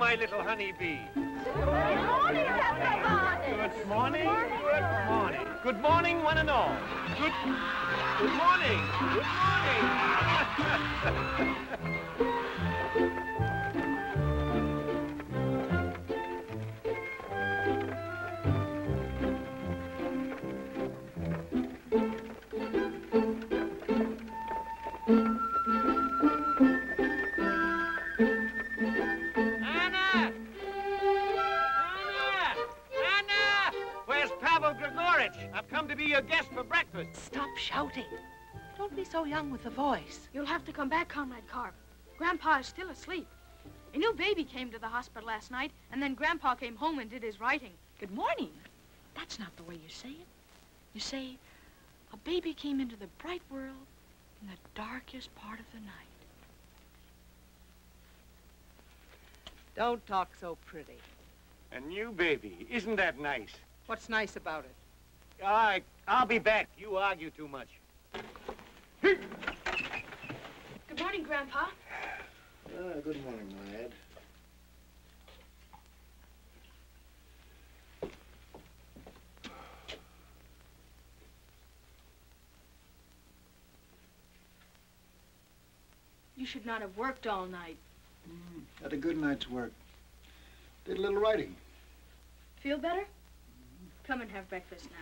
my little honeybee. Good morning. Good morning. Good morning, one and all. Good morning. Good morning. I've come to be your guest for breakfast. Stop shouting. Don't be so young with the voice. You'll have to come back, Comrade Carp. Grandpa is still asleep. A new baby came to the hospital last night, and then Grandpa came home and did his writing. Good morning. That's not the way you say it. You say, a baby came into the bright world in the darkest part of the night. Don't talk so pretty. A new baby. Isn't that nice? What's nice about it? I'll be back. You argue too much. Good morning, Grandpa. Good morning, lad. You should not have worked all night. Had a good night's work. Did a little writing. Feel better? Come and have breakfast now.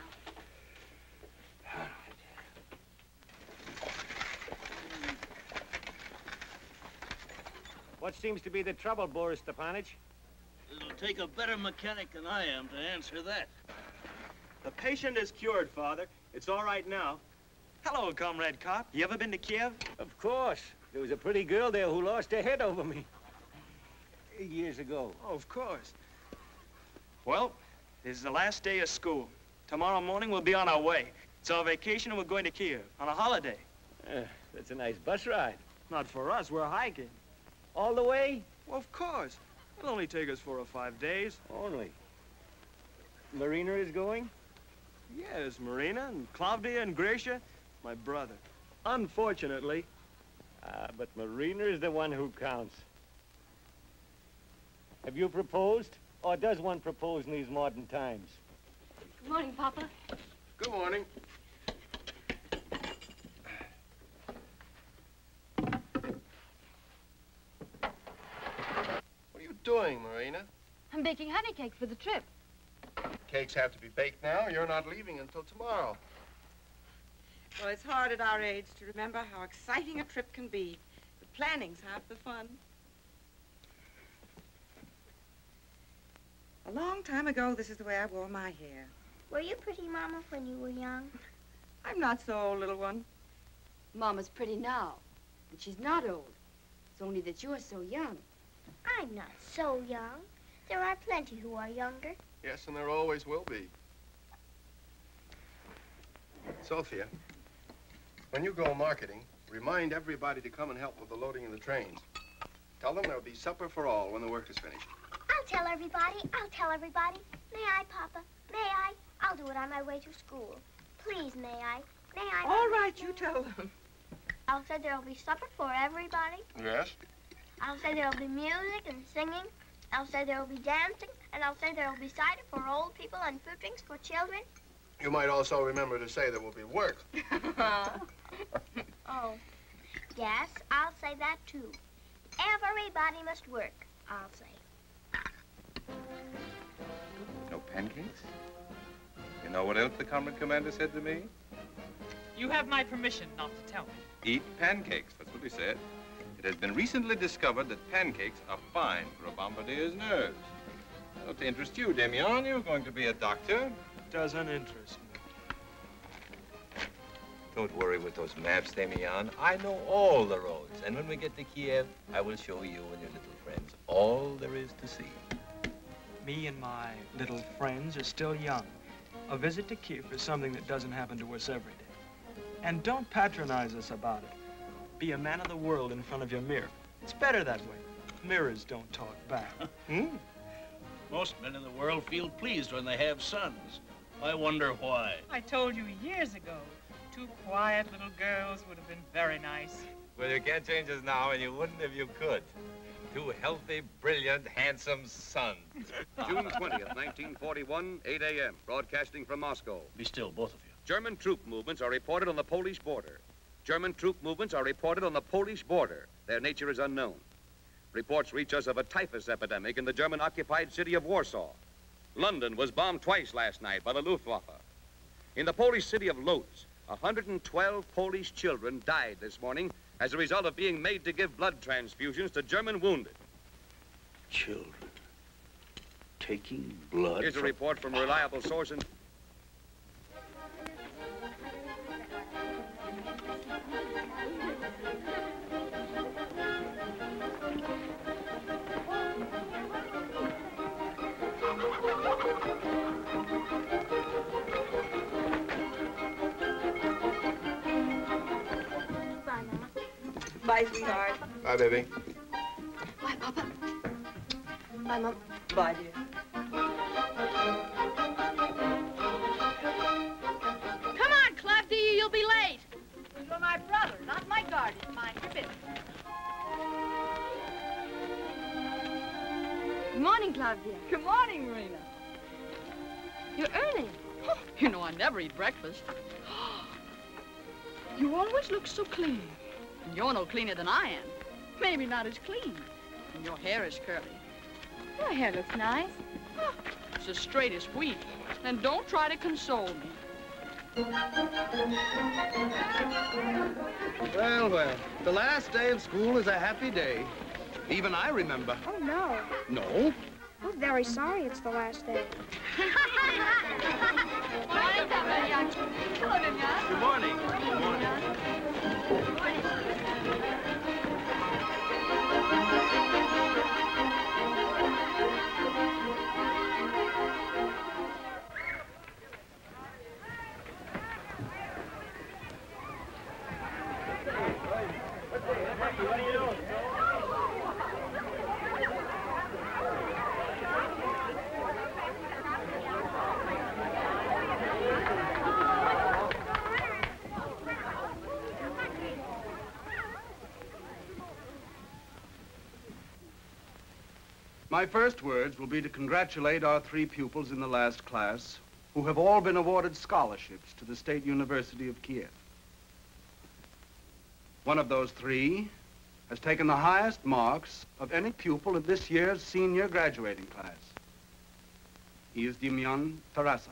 What seems to be the trouble, Boris Stepanich? It'll take a better mechanic than I am to answer that. The patient is cured, Father. It's all right now. Hello, Comrade Cop. You ever been to Kiev? Of course. There was a pretty girl there who lost her head over me. Years ago. Oh, of course. Well, this is the last day of school. Tomorrow morning we'll be on our way. It's our vacation and we're going to Kiev on a holiday. That's a nice bus ride. Not for us, we're hiking. All the way? Well, of course. It'll only take us 4 or 5 days. Only. Marina is going? Yes, Marina and Claudia and Gracia, my brother. Unfortunately. But Marina is the one who counts. Have you proposed? Or does one propose in these modern times? Good morning, Papa. Good morning. What are you doing, Marina? I'm baking honey cakes for the trip. Cakes have to be baked now. You're not leaving until tomorrow. Well, it's hard at our age to remember how exciting a trip can be. The planning's half the fun. A long time ago, this is the way I wore my hair. Were you pretty, Mama, when you were young? I'm not so old, little one. Mama's pretty now, and she's not old. It's only that you're so young. I'm not so young. There are plenty who are younger. Yes, and there always will be. Sophia, when you go marketing, remind everybody to come and help with the loading of the trains. Tell them there'll be supper for all when the work is finished. I'll tell everybody. I'll tell everybody. May I, Papa? May I? I'll do it on my way to school. Please, may I? May I? All right, you tell them. I'll say there'll be supper for everybody. Yes? I'll say there'll be music and singing. I'll say there'll be dancing. And I'll say there'll be cider for old people and fruit drinks for children. You might also remember to say there will be work. Oh. Yes, I'll say that, too. Everybody must work, I'll say. No pancakes? You know what else the comrade commander said to me? You have my permission not to tell me. Eat pancakes, that's what he said. It has been recently discovered that pancakes are fine for a bombardier's nerves. Well, to interest you, Damian, you're going to be a doctor. Doesn't interest me. Don't worry with those maps, Damian. I know all the roads. And when we get to Kiev, I will show you and your little friends all there is to see. Me and my little friends are still young. A visit to Kiev is something that doesn't happen to us every day. And don't patronize us about it. Be a man of the world in front of your mirror. It's better that way. Mirrors don't talk back. Most men in the world feel pleased when they have sons. I wonder why. I told you years ago, 2 quiet little girls would have been very nice. Well, you can't change us now, and you wouldn't if you could. two healthy, brilliant, handsome sons. June 20th, 1941, 8 a.m., broadcasting from Moscow. Be still, both of you. German troop movements are reported on the Polish border. German troop movements are reported on the Polish border. Their nature is unknown. Reports reach us of a typhus epidemic in the German-occupied city of Warsaw. London was bombed twice last night by the Luftwaffe. In the Polish city of Lodz, 112 Polish children died this morning as a result of being made to give blood transfusions to German wounded. Children taking blood. Here's a report from a reliable source in... Bye, sweetheart. Bye, baby. Bye, Papa. Bye, Mom. Bye, dear. Come on, Clavdia, you'll be late. You're my brother, not my guardian. Mind your business. Good morning, Clavdia. Good morning, Marina. You're early. You know I never eat breakfast. You always look so clean. And you're no cleaner than I am. Maybe not as clean. And your hair is curly. Your hair looks nice. It's as straight as wheat. And don't try to console me. Well, well, the last day of school is a happy day. Even I remember. Oh, no. No? We're very sorry it's the last day. Good morning. Good morning. My first words will be to congratulate our 3 pupils in the last class who have all been awarded scholarships to the State University of Kiev. One of those 3 has taken the highest marks of any pupil in this year's senior graduating class. He is Demyan Tarasov.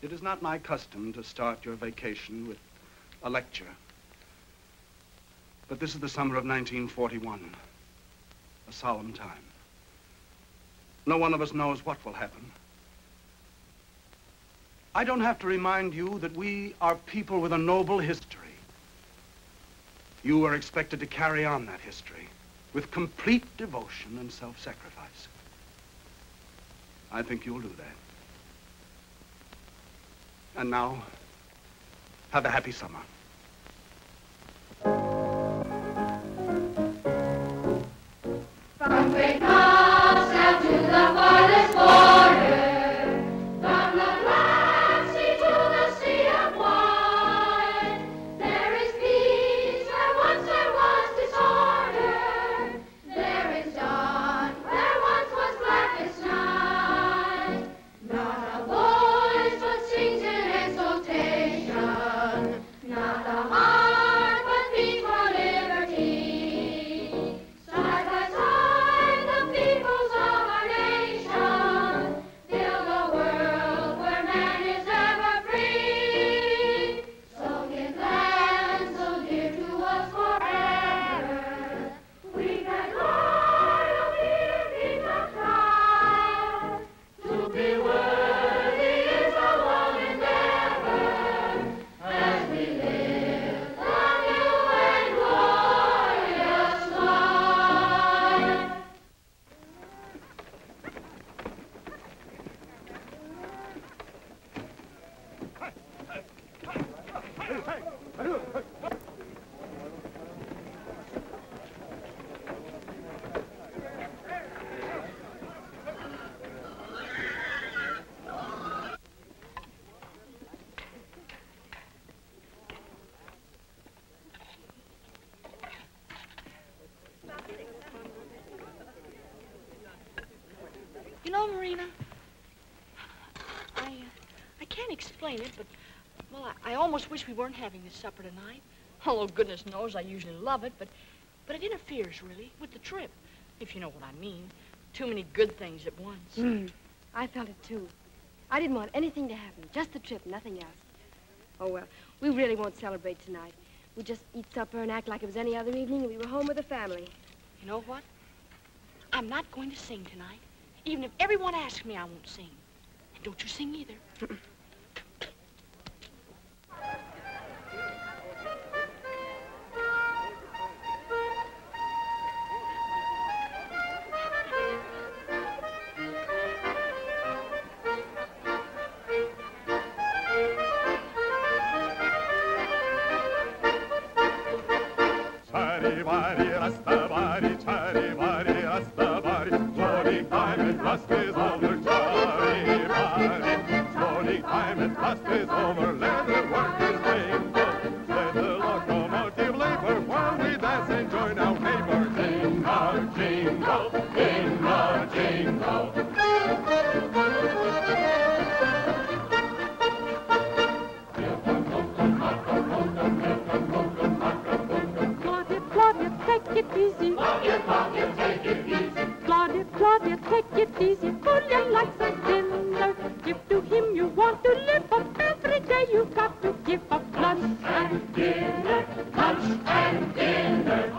It is not my custom to start your vacation with a lecture. But this is the summer of 1941, a solemn time. No one of us knows what will happen. I don't have to remind you that we are people with a noble history. You are expected to carry on that history with complete devotion and self-sacrifice. I think you'll do that. And now, have a happy summer. From great Moscow to the farthest border, from the Black Sea to the Sea of Wine, there is peace where once there was disorder. There is dawn where once was blackest night. Not a voice but sings in exultation, not Well, Marina, I can't explain it, but, well, I almost wish we weren't having this supper tonight. Although goodness knows I usually love it, but it interferes, really, with the trip, if you know what I mean. Too many good things at once. I felt it, too. I didn't want anything to happen, just the trip, nothing else. Oh, well, we really won't celebrate tonight. We'll just eat supper and act like it was any other evening and we were home with the family. You know what? I'm not going to sing tonight. Even if everyone asks me, I won't sing. And don't you sing either. Kolya, take it easy. Kolya likes a dinner. Give to him you want to live up. Every day you've got to give up lunch and dinner. Lunch and dinner.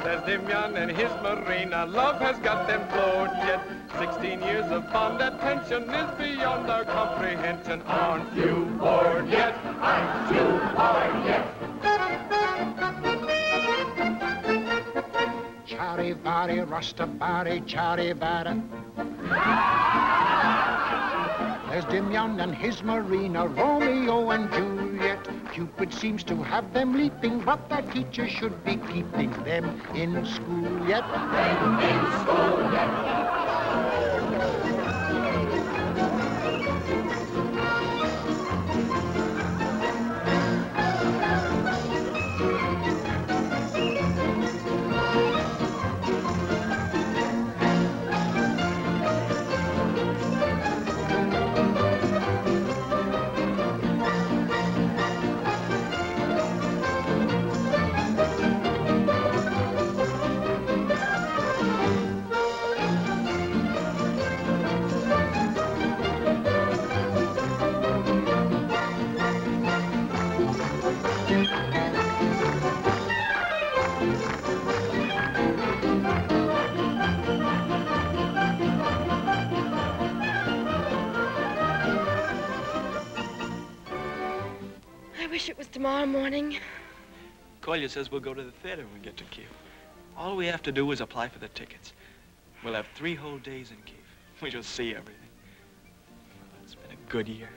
There's Dimion and his Marina. Love has got them floored yet. 16 years of fond attention is beyond our comprehension. Aren't you bored yet? Aren't you bored yet? Charivari, Rastabari, Charivada. There's Dimion and his Marina, Romeo and Juliet. Cupid seems to have them leaping, but their teacher should be keeping them in school yet. In school yet. Tomorrow morning. Kolya says we'll go to the theater when we get to Kiev. All we have to do is apply for the tickets. We'll have 3 whole days in Kiev. We shall see everything. Well, it's been a good year.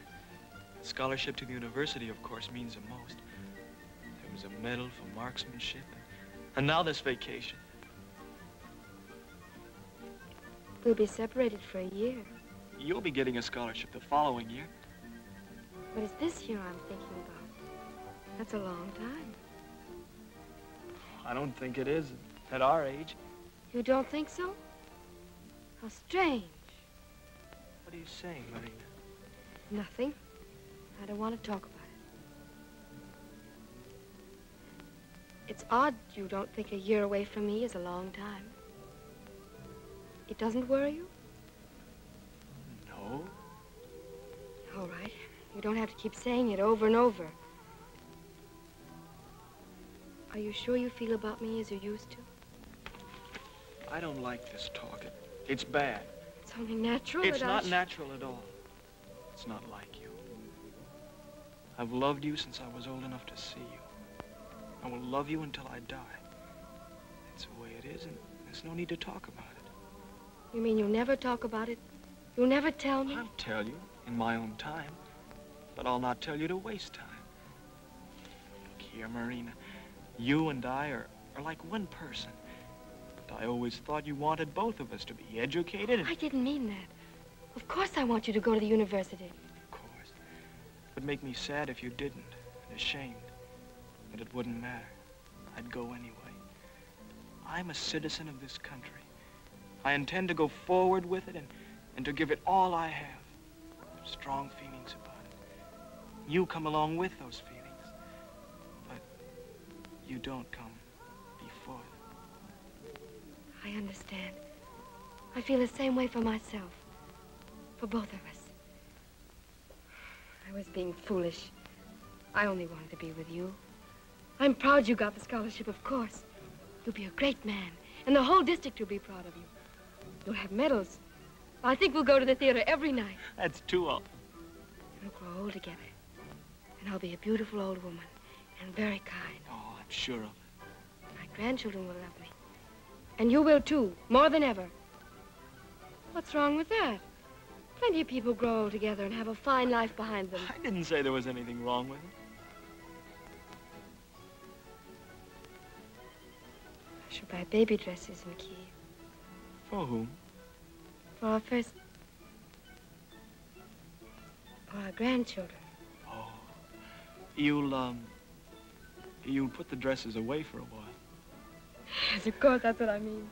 Scholarship to the university, of course, means the most. There was a medal for marksmanship, and now this vacation. We'll be separated for a year. You'll be getting a scholarship the following year. But it's this year I'm thinking about. That's a long time. I don't think it is at our age. You don't think so? How strange. What are you saying, Marina? Nothing. I don't want to talk about it. It's odd you don't think a year away from me is a long time. It doesn't worry you? No. All right. You don't have to keep saying it over and over. Are you sure you feel about me as you used to? I don't like this talk. It's bad. It's only natural. It's not natural at all. It's not like you. I've loved you since I was old enough to see you. I will love you until I die. It's the way it is, and there's no need to talk about it. You mean you'll never talk about it? You'll never tell me? I'll tell you in my own time, but I'll not tell you to waste time. Look here, Marina. You and I are like one person. But I always thought you wanted both of us to be educated and... I didn't mean that. Of course I want you to go to the university. Of course. would make me sad if you didn't, and ashamed. But it wouldn't matter. I'd go anyway. I'm a citizen of this country. I intend to go forward with it and to give it all I have. Strong feelings about it. You come along with those feelings, but you don't come before them. I understand. I feel the same way for myself. For both of us. I was being foolish. I only wanted to be with you. I'm proud you got the scholarship, of course. You'll be a great man, and the whole district will be proud of you. You'll have medals. I think we'll go to the theater every night. That's too old. We'll grow old together. And I'll be a beautiful old woman, and very kind. Oh, I'm sure of it. My grandchildren will love me. And you will, too, more than ever. What's wrong with that? Plenty of people grow old together and have a fine life behind them. I didn't say there was anything wrong with it. I should buy baby dresses in Kiev. For whom? For our first... for our grandchildren. Oh. You'll put the dresses away for a while. Yes, of course, that's what I mean.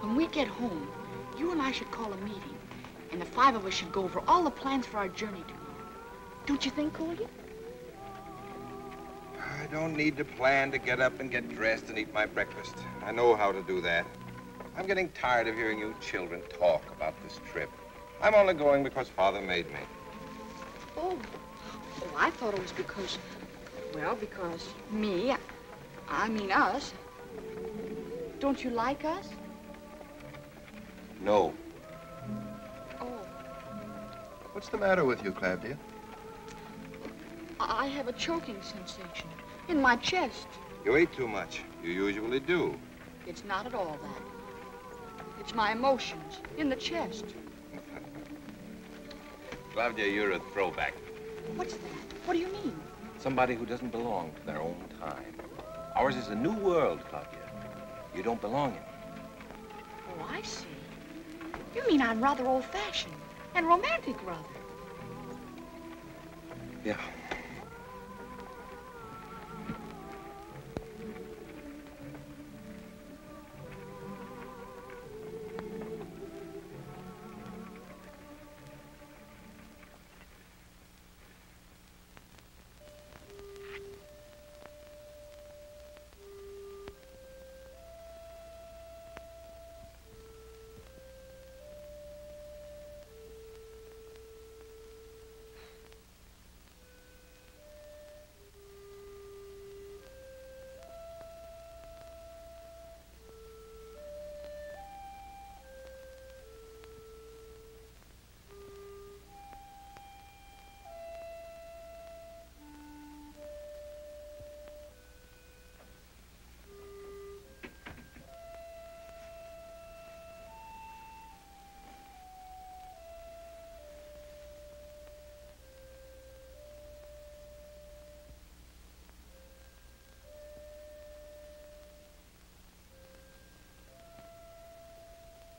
When we get home, you and I should call a meeting, and the 5 of us should go over all the plans for our journey tomorrow. Don't you think, Kolya? I don't need to plan to get up and get dressed and eat my breakfast. I know how to do that. I'm getting tired of hearing you children talk about this trip. I'm only going because Father made me. Oh, I thought it was because, well, because me, I mean us. Don't you like us? No. Oh. What's the matter with you, Klavdia? I have a choking sensation in my chest. You ate too much. You usually do. It's not at all that. It's my emotions in the chest. Klavdia, you're a throwback. What's that? What do you mean? Somebody who doesn't belong to their own time. Ours is a new world, Klavdia. You don't belong in it. Oh, I see. You mean I'm rather old-fashioned and romantic, rather. Yeah.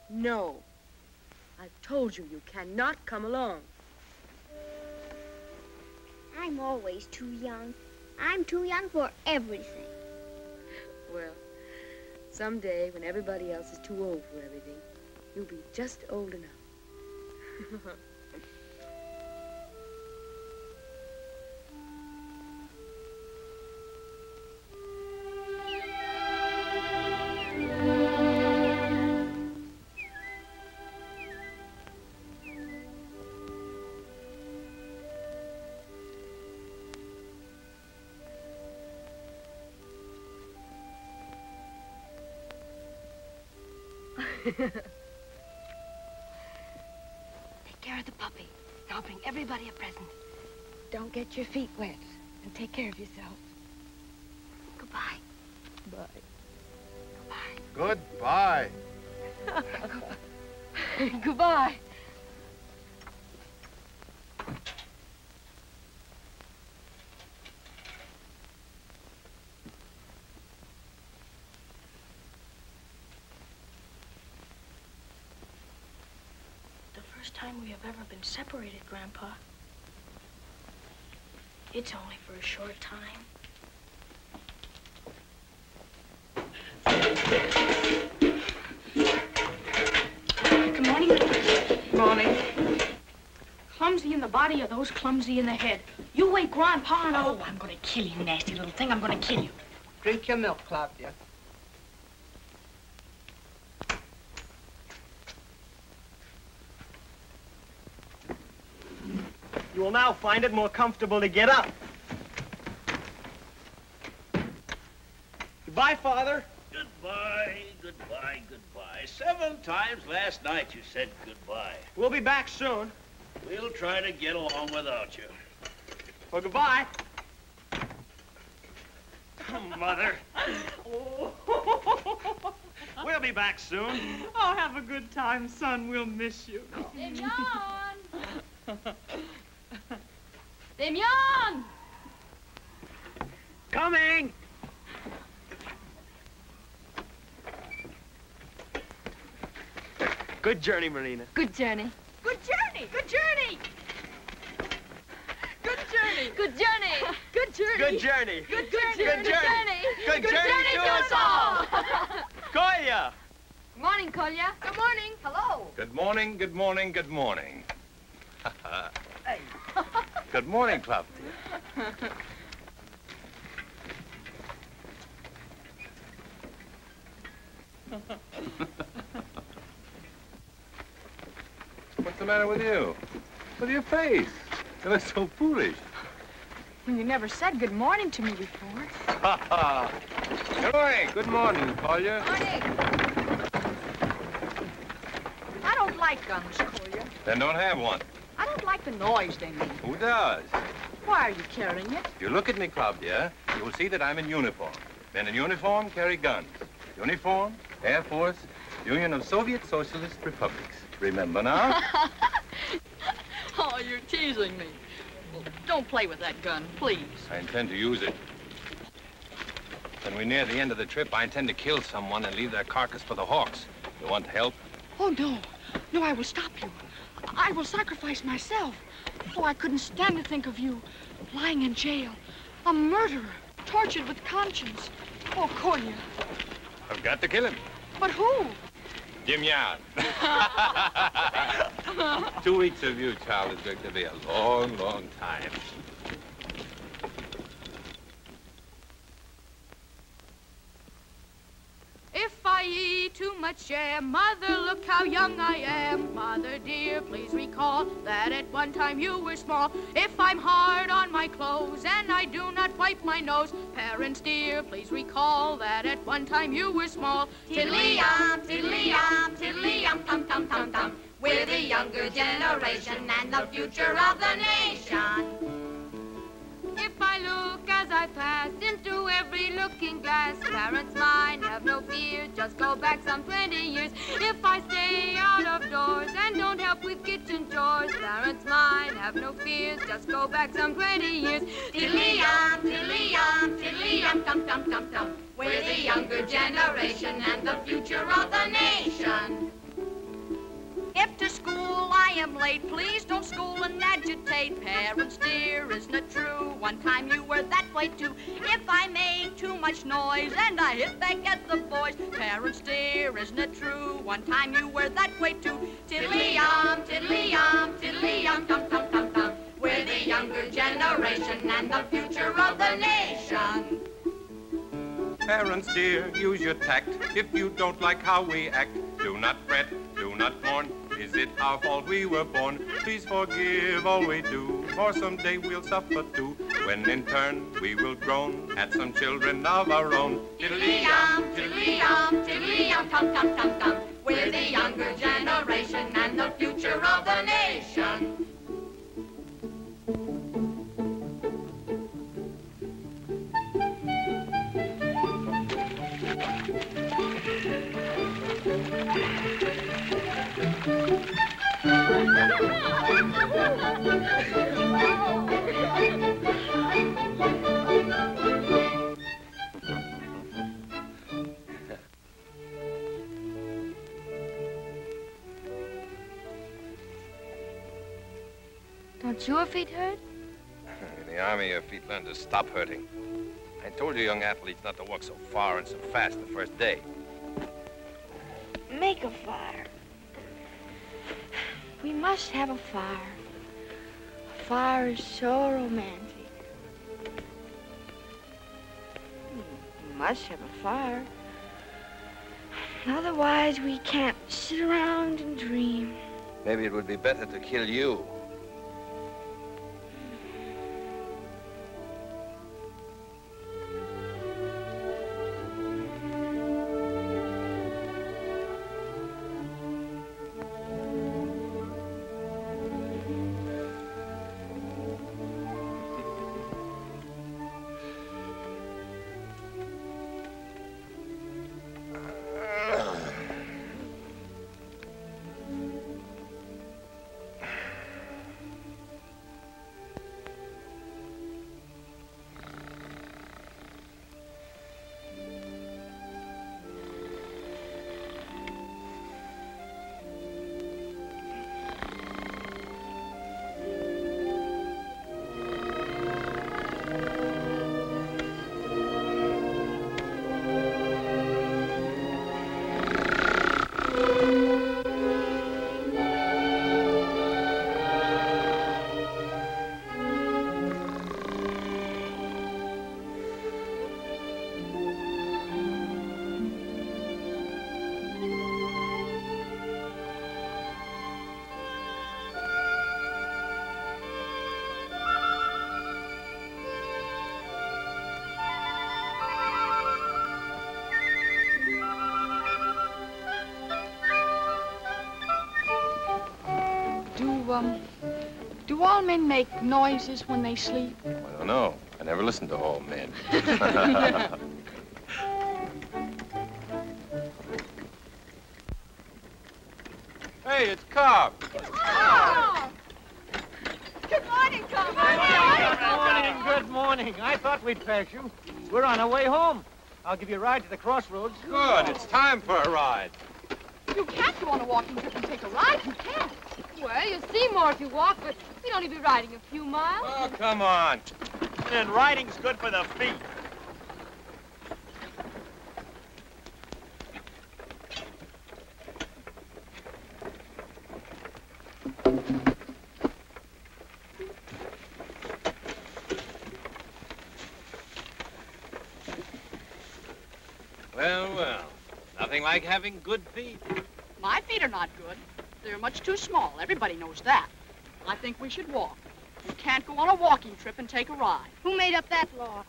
No. I've told you, you cannot come along. I'm always too young. I'm too young for everything. Well, someday when everybody else is too old for everything, you'll be just old enough. Take care of the puppy. I'll bring everybody a present. Don't get your feet wet. And take care of yourself. Goodbye. Bye. Goodbye. Goodbye. Time we have ever been separated, Grandpa. It's only for a short time. Good morning. Morning. Clumsy in the body or those clumsy in the head? You wake Grandpa and Oh, I'm gonna kill you, nasty little thing. I'm gonna kill you. Drink your milk, Claudia. You will now find it more comfortable to get up. Goodbye, Father. Goodbye, goodbye, goodbye. 7 times last night you said goodbye. We'll be back soon. We'll try to get along without you. Well, goodbye. Mother. We'll be back soon. Oh, have a good time, son. We'll miss you. Damian! Damian! Coming! Good journey, Marina. Good journey. Good journey! Good journey! Good journey! Good journey. Good journey! Good journey. Good journey! Good journey. Good journey to us all. Kolya! Good morning, Kolya. Good morning. Hello. Good morning, good morning, good morning. Good morning, Club. What's the matter with you? With your face? You look so foolish. Well, you never said good morning to me before. Good morning. Good morning, Kolya. Morning. I don't like guns, Kolya. Then don't have one. I don't like the noise they make. Who does? Why are you carrying it? If you look at me, Claudia, you will see that I'm in uniform. Men in uniform carry guns. Uniform, Air Force, Union of Soviet Socialist Republics. Remember now? Oh, you're teasing me. Well, don't play with that gun, please. I intend to use it. When we're near the end of the trip, I intend to kill someone and leave their carcass for the hawks. You want help? Oh, no. No, I will stop you. I will sacrifice myself. Oh, I couldn't stand to think of you lying in jail. A murderer, tortured with conscience. Oh, Kolya. I've got to kill him. But who? Damian. 2 weeks of you, child, is going to be a long, long time. If I eat too much jam, Mother, look how young I am. Mother dear, please recall that at one time you were small. If I'm hard on my clothes and I do not wipe my nose, parents dear, please recall that at one time you were small. Tiddly-yum, tiddly-yum, tiddly-yum, tum-tum-tum-tum. We're the younger generation and the future of the nation. If I look as I pass into every looking glass, parents mine, have no fear, just go back some 20 years. If I stay out of doors and don't help with kitchen chores, parents mine, have no fears, just go back some 20 years. Tiddly-yum, tiddly-yum, tiddly-yum, tum-tum-tum-tum. We're the younger generation and the future of the nation. If to school, I am late. Please don't scold and agitate. Parents dear, isn't it true? One time you were that way too. If I made too much noise and I hit back at the boys. Parents dear, isn't it true? One time you were that way too. Tiddly-yum, tiddly-yum, tiddly-yum, tum-tum-tum-tum. We're the younger generation and the future of the nation. Parents dear, use your tact. If you don't like how we act, do not fret, do not mourn. Is it our fault we were born? Please forgive all we do, for someday we'll suffer too. When in turn we will groan at some children of our own. Tiddly-yum, tiddly-yum, tiddly-yum, tum-tum-tum-tum. We're the younger generation and the future of the nation. Don't your feet hurt? In the Army, your feet learn to stop hurting. I told you young athletes not to walk so far and so fast the first day. Make a fire. We must have a fire. A fire is so romantic. We must have a fire. Otherwise, we can't sit around and dream. Maybe it would be better to kill you. Do all men make noises when they sleep? I don't know. I never listened to all men. Hey, it's Cobb. Oh! Good morning, Cobb. Good morning. I thought we'd pass you. We're on our way home. I'll give you a ride to the crossroads. Good. It's time for a ride. You can't go on a walking trip and take a ride. You can't. Well, you'll see more if you walk, but you'd only be riding a few miles. Oh, come on. And riding's good for the feet. Well, nothing like having good feet. My feet are not good. They're much too small. Everybody knows that. I think we should walk. You can't go on a walking trip and take a ride. Who made up that law?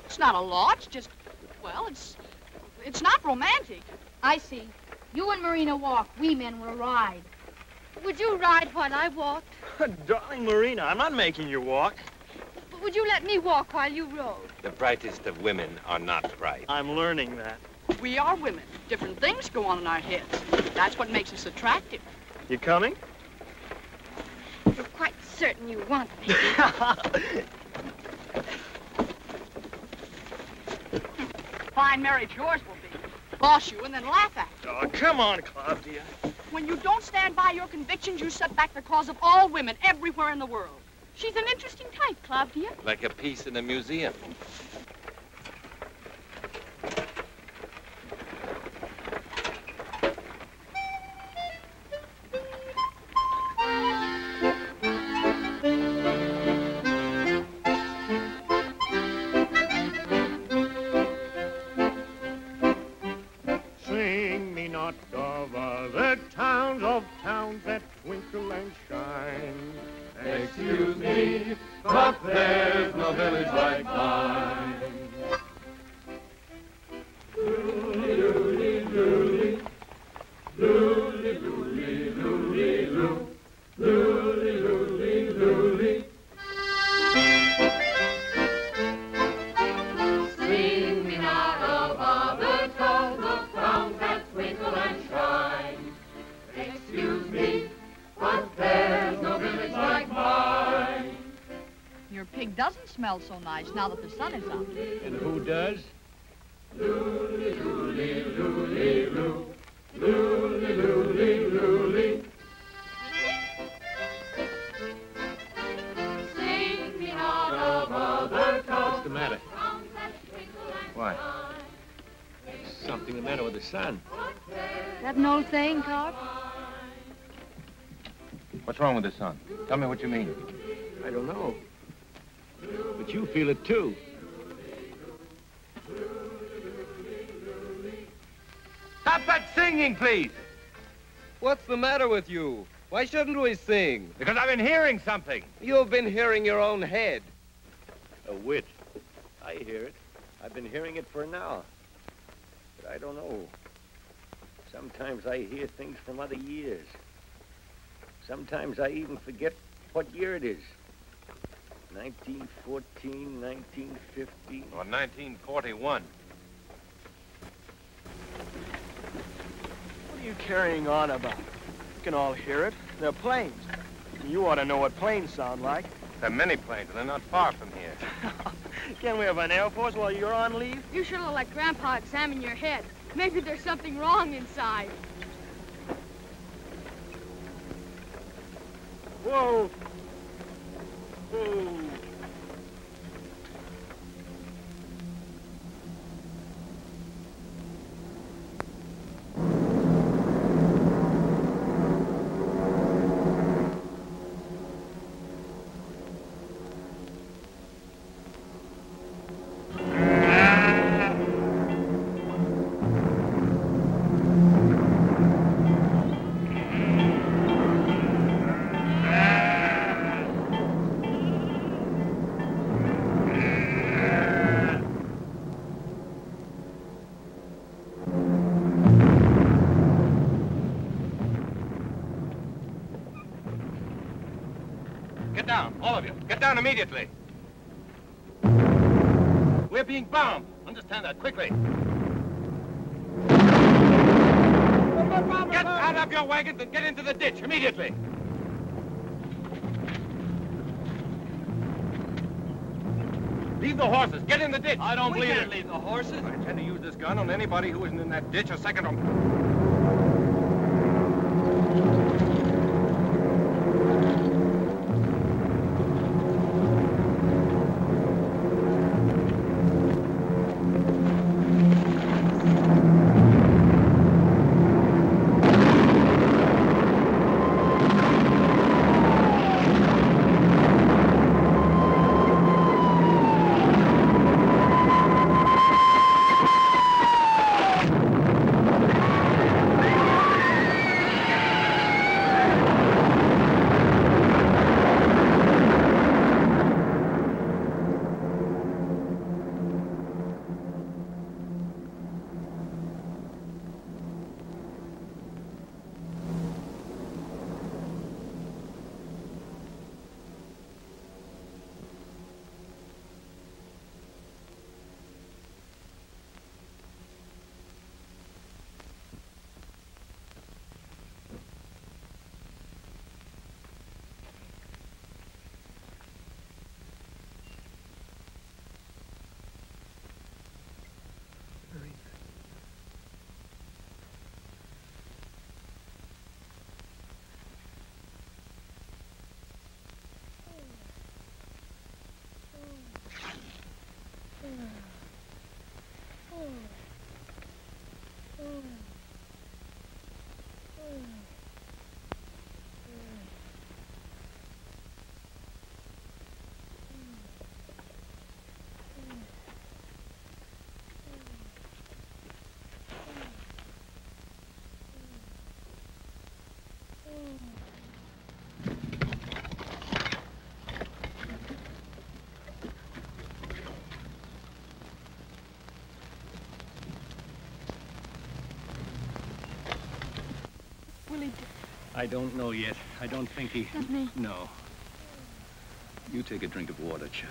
It's not a law. It's just, well, it's not romantic. I see. You and Marina walk. We men will ride. Would you ride while I walked? Darling Marina, I'm not making you walk. But would you let me walk while you rode? The brightest of women are not bright. I'm learning that. We are women. Different things go on in our heads. That's what makes us attractive. You coming? You're quite certain you want me. Fine marriage yours will be. Boss you and then laugh at you. Oh, come on, Claudia. When you don't stand by your convictions, you set back the cause of all women everywhere in the world. She's an interesting type, Claudia. Like a piece in a museum. Sing me not of other towns, of towns that twinkle and shine. Excuse me, but there's no village like mine. Looly, looly, looly, looly, looly, looly, loo, looly, looly, looly. Sing me not of other towns, of towns that twinkle and shine. Excuse me, but there's no village like mine. Your pig doesn't smell so nice now that the sun is out. And who does? Looly, looly, looly, loo, looly, looly, looly. Sing me not of other towns. What's the matter? What? Something the matter with the sun. That an old saying, Carp? What's wrong with the sun? Tell me what you mean. I don't know. But you feel it too. Stop that singing, please! What's the matter with you? Why shouldn't we sing? Because I've been hearing something. You've been hearing your own head. A wit. I hear it. I've been hearing it for an hour. But I don't know. Sometimes I hear things from other years. Sometimes I even forget what year it is. 1914, 1950. Or 1941. What are you carrying on about? You can all hear it. They're planes. You ought to know what planes sound like. There are many planes, and they're not far from here. Can we have an Air Force while you're on leave? You should have let Grandpa examine your head. Maybe there's something wrong inside. Whoa! Whoa! Get down, all of you. Get down immediately. We're being bombed. Understand that, quickly. Get out of your wagons and get into the ditch, immediately. Leave the horses. Get in the ditch. I don't We believe can't it. leave the horses. I intend to use this gun on anybody who isn't in that ditch a second or... I don't know yet. I don't think he... Let me. No. You take a drink of water, child.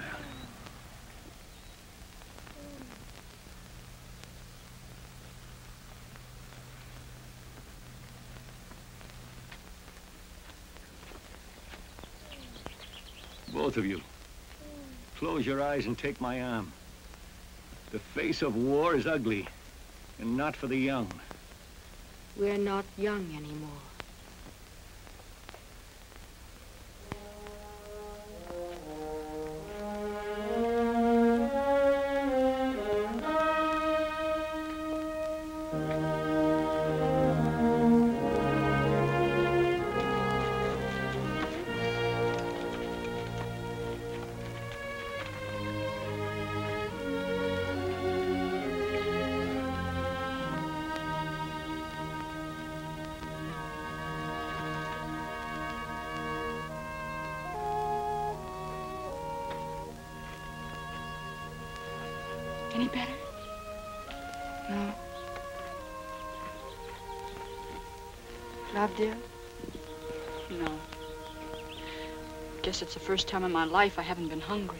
Both of you, close your eyes and take my arm. The face of war is ugly, and not for the young. We're not young anymore. Any better? No. Love, dear? No. Guess it's the first time in my life I haven't been hungry.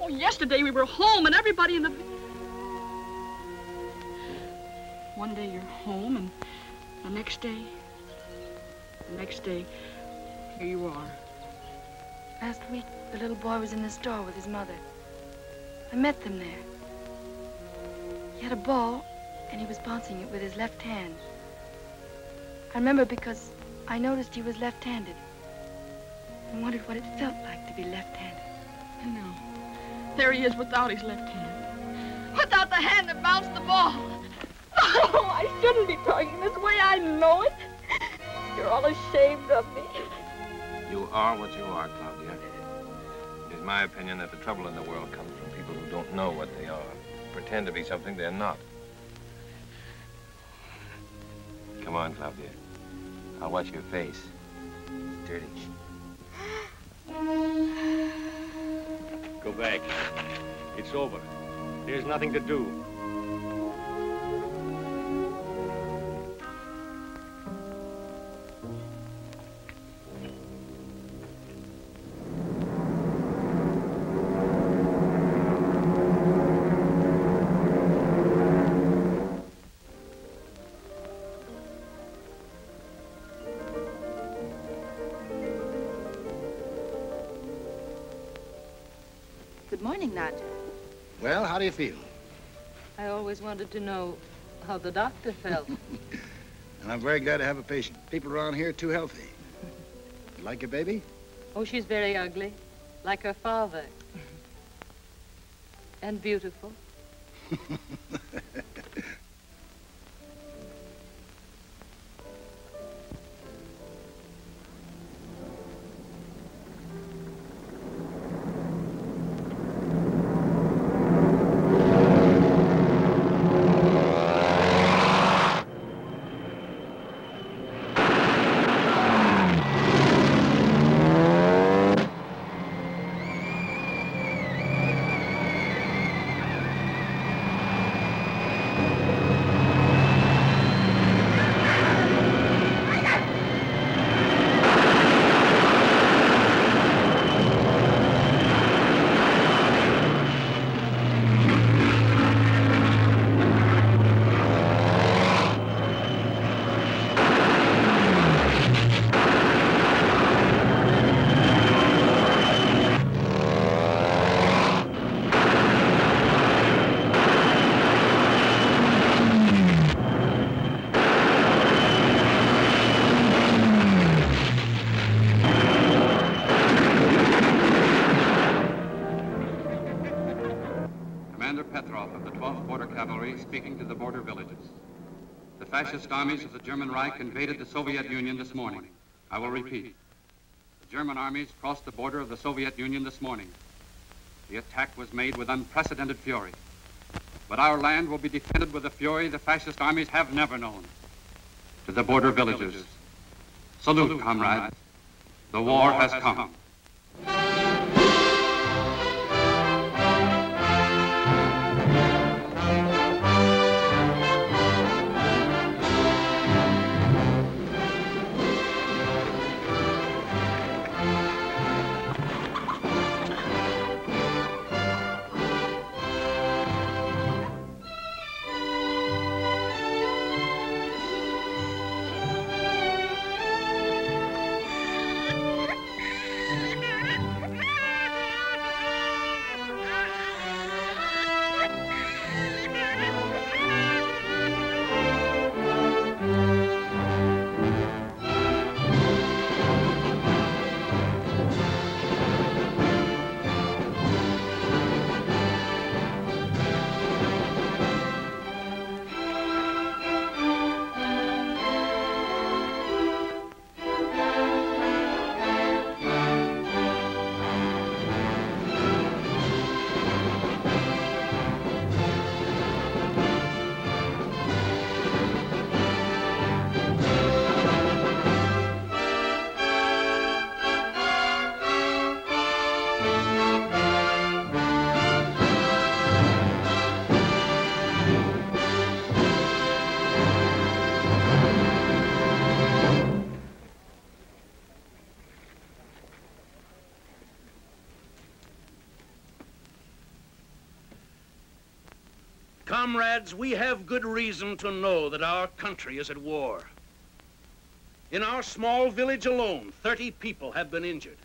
Oh, yesterday we were home and everybody in the... One day you're home and the next day, here you are. Last week, the little boy was in the store with his mother. I met them there. He had a ball, and he was bouncing it with his left hand. I remember because I noticed he was left-handed and wondered what it felt like to be left-handed. I know. There he is without his left hand. Without the hand that bounced the ball. Oh, I shouldn't be talking this way. I know it. You're all ashamed of me. You are what you are, Claudia. It is my opinion that the trouble in the world comes from people who don't know what they are, pretend to be something they're not. Come on, Claudia. I'll watch your face. It's dirty. Go back. It's over. There's nothing to do. Good morning, Nigel. Well, how do you feel? I always wanted to know how the doctor felt. And I'm very glad to have a patient. People around here are too healthy. You like your baby? Oh, she's very ugly, like her father. And beautiful. Speaking to the border villages. The fascist armies of the German Reich invaded the Soviet Union this morning. I will repeat. The German armies crossed the border of the Soviet Union this morning. The attack was made with unprecedented fury. But our land will be defended with a fury the fascist armies have never known. To the border villages, salute, comrades. The war has come. Comrades, we have good reason to know that our country is at war. In our small village alone, 30 people have been injured.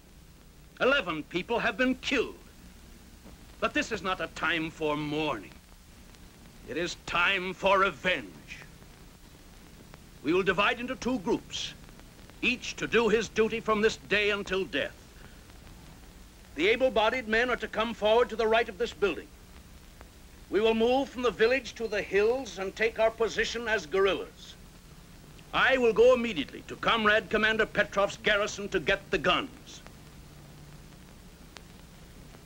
11 people have been killed. But this is not a time for mourning. It is time for revenge. We will divide into 2 groups, each to do his duty from this day until death. The able-bodied men are to come forward to the right of this building. We will move from the village to the hills and take our position as guerrillas. I will go immediately to Comrade Commander Petrov's garrison to get the guns.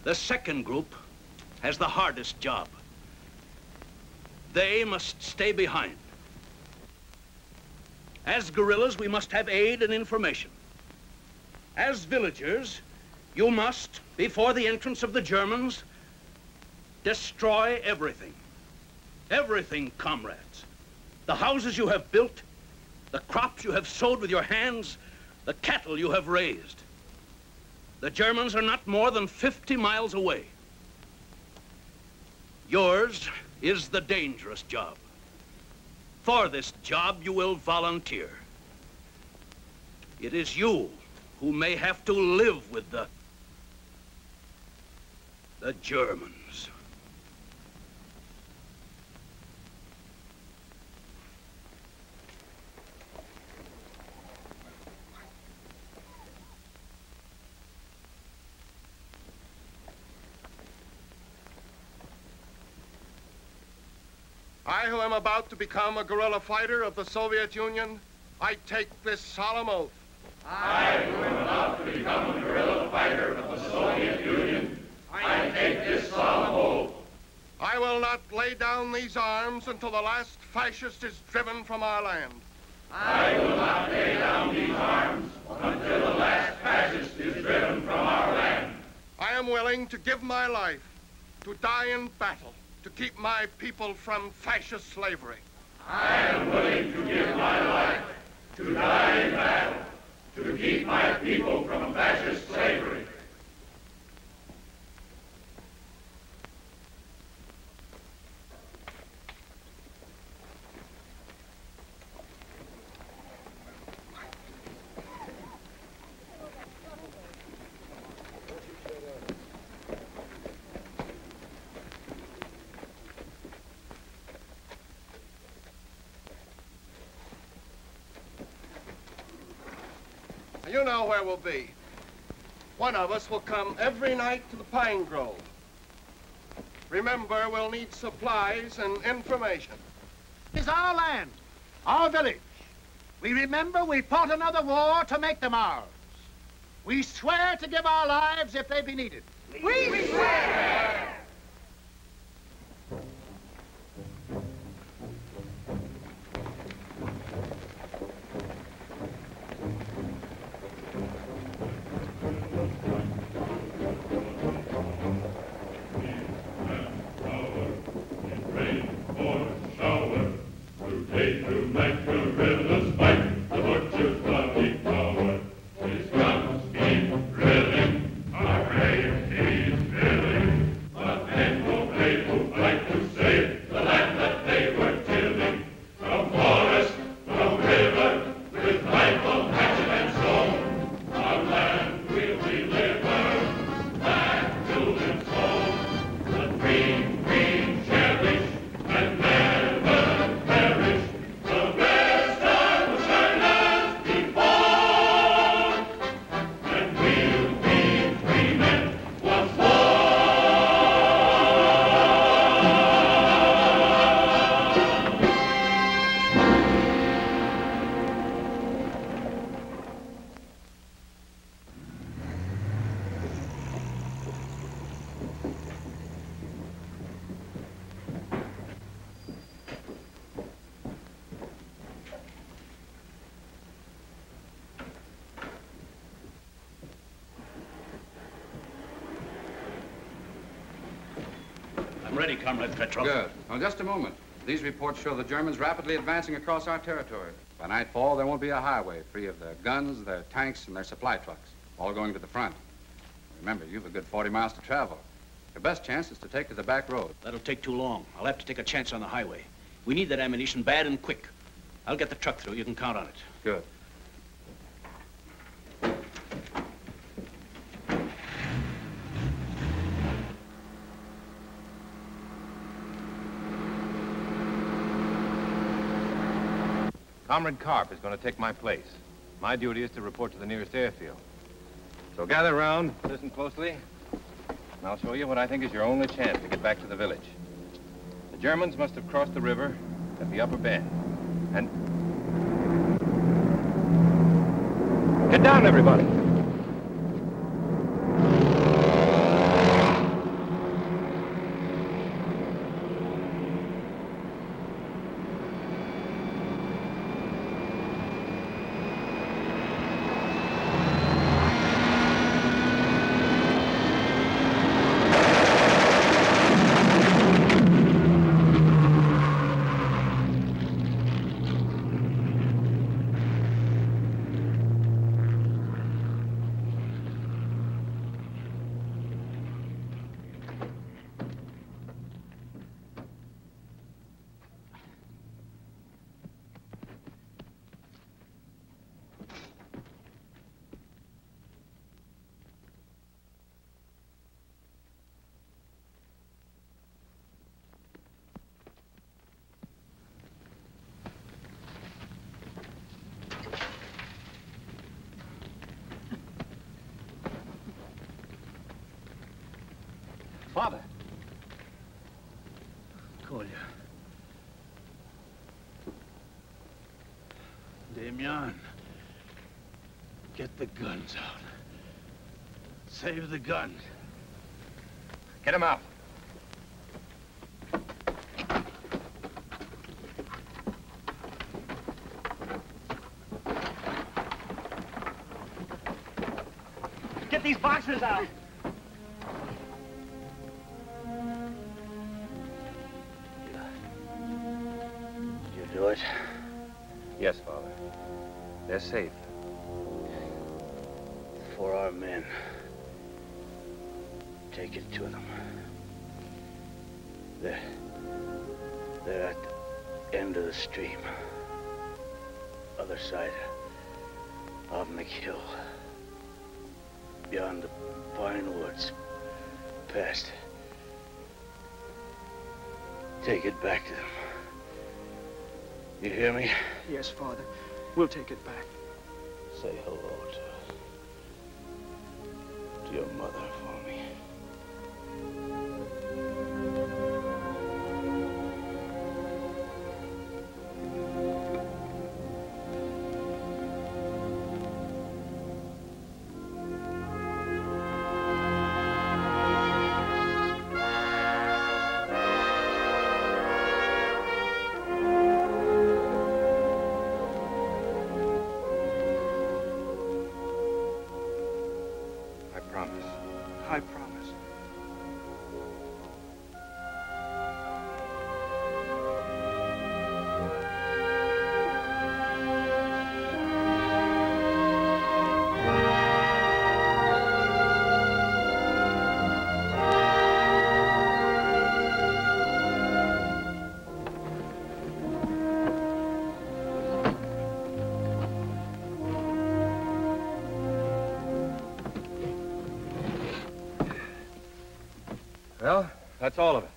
The second group has the hardest job. They must stay behind. As guerrillas, we must have aid and information. As villagers, you must, before the entrance of the Germans, destroy everything. Everything, comrades. The houses you have built, the crops you have sowed with your hands, the cattle you have raised. The Germans are not more than 50 miles away. Yours is the dangerous job. For this job, you will volunteer. It is you who may have to live with the Germans. I, who am about to become a guerrilla fighter of the Soviet Union, I take this solemn oath. I, who am about to become a guerrilla fighter of the Soviet Union, I take this solemn oath. I will not lay down these arms until the last fascist is driven from our land. I will not lay down these arms until the last fascist is driven from our land. I am willing to give my life, to die in battle, to keep my people from fascist slavery. I am willing to give my life, to die in battle, to keep my people from fascist slavery. You know where we'll be. One of us will come every night to the pine grove. Remember, we'll need supplies and information. It's our land, our village. We remember we fought another war to make them ours. We swear to give our lives if they be needed. We swear! I'm ready, Comrade Petrov. Good. Well, just a moment. These reports show the Germans rapidly advancing across our territory. By nightfall, there won't be a highway free of their guns, their tanks, and their supply trucks, all going to the front. Remember, you've a good 40 miles to travel. Your best chance is to take to the back road. That'll take too long. I'll have to take a chance on the highway. We need that ammunition bad and quick. I'll get the truck through. You can count on it. Good. Comrade Karp is going to take my place. My duty is to report to the nearest airfield. So gather round, listen closely, and I'll show you what I think is your only chance to get back to the village. The Germans must have crossed the river at the upper bend. And... Get down, everybody! Father. Kolya. Damian, get the guns out. Save the guns. Get him out. Get these boxes out. Do it? Yes, Father. They're safe. For our men. Take it to them. They're at the end of the stream. Other side of McHill. Beyond the pine woods. Past. Take it back to them. You hear me? Yes, Father. We'll take it back. Say hello to your mother for me. I promise. Well, that's all of it.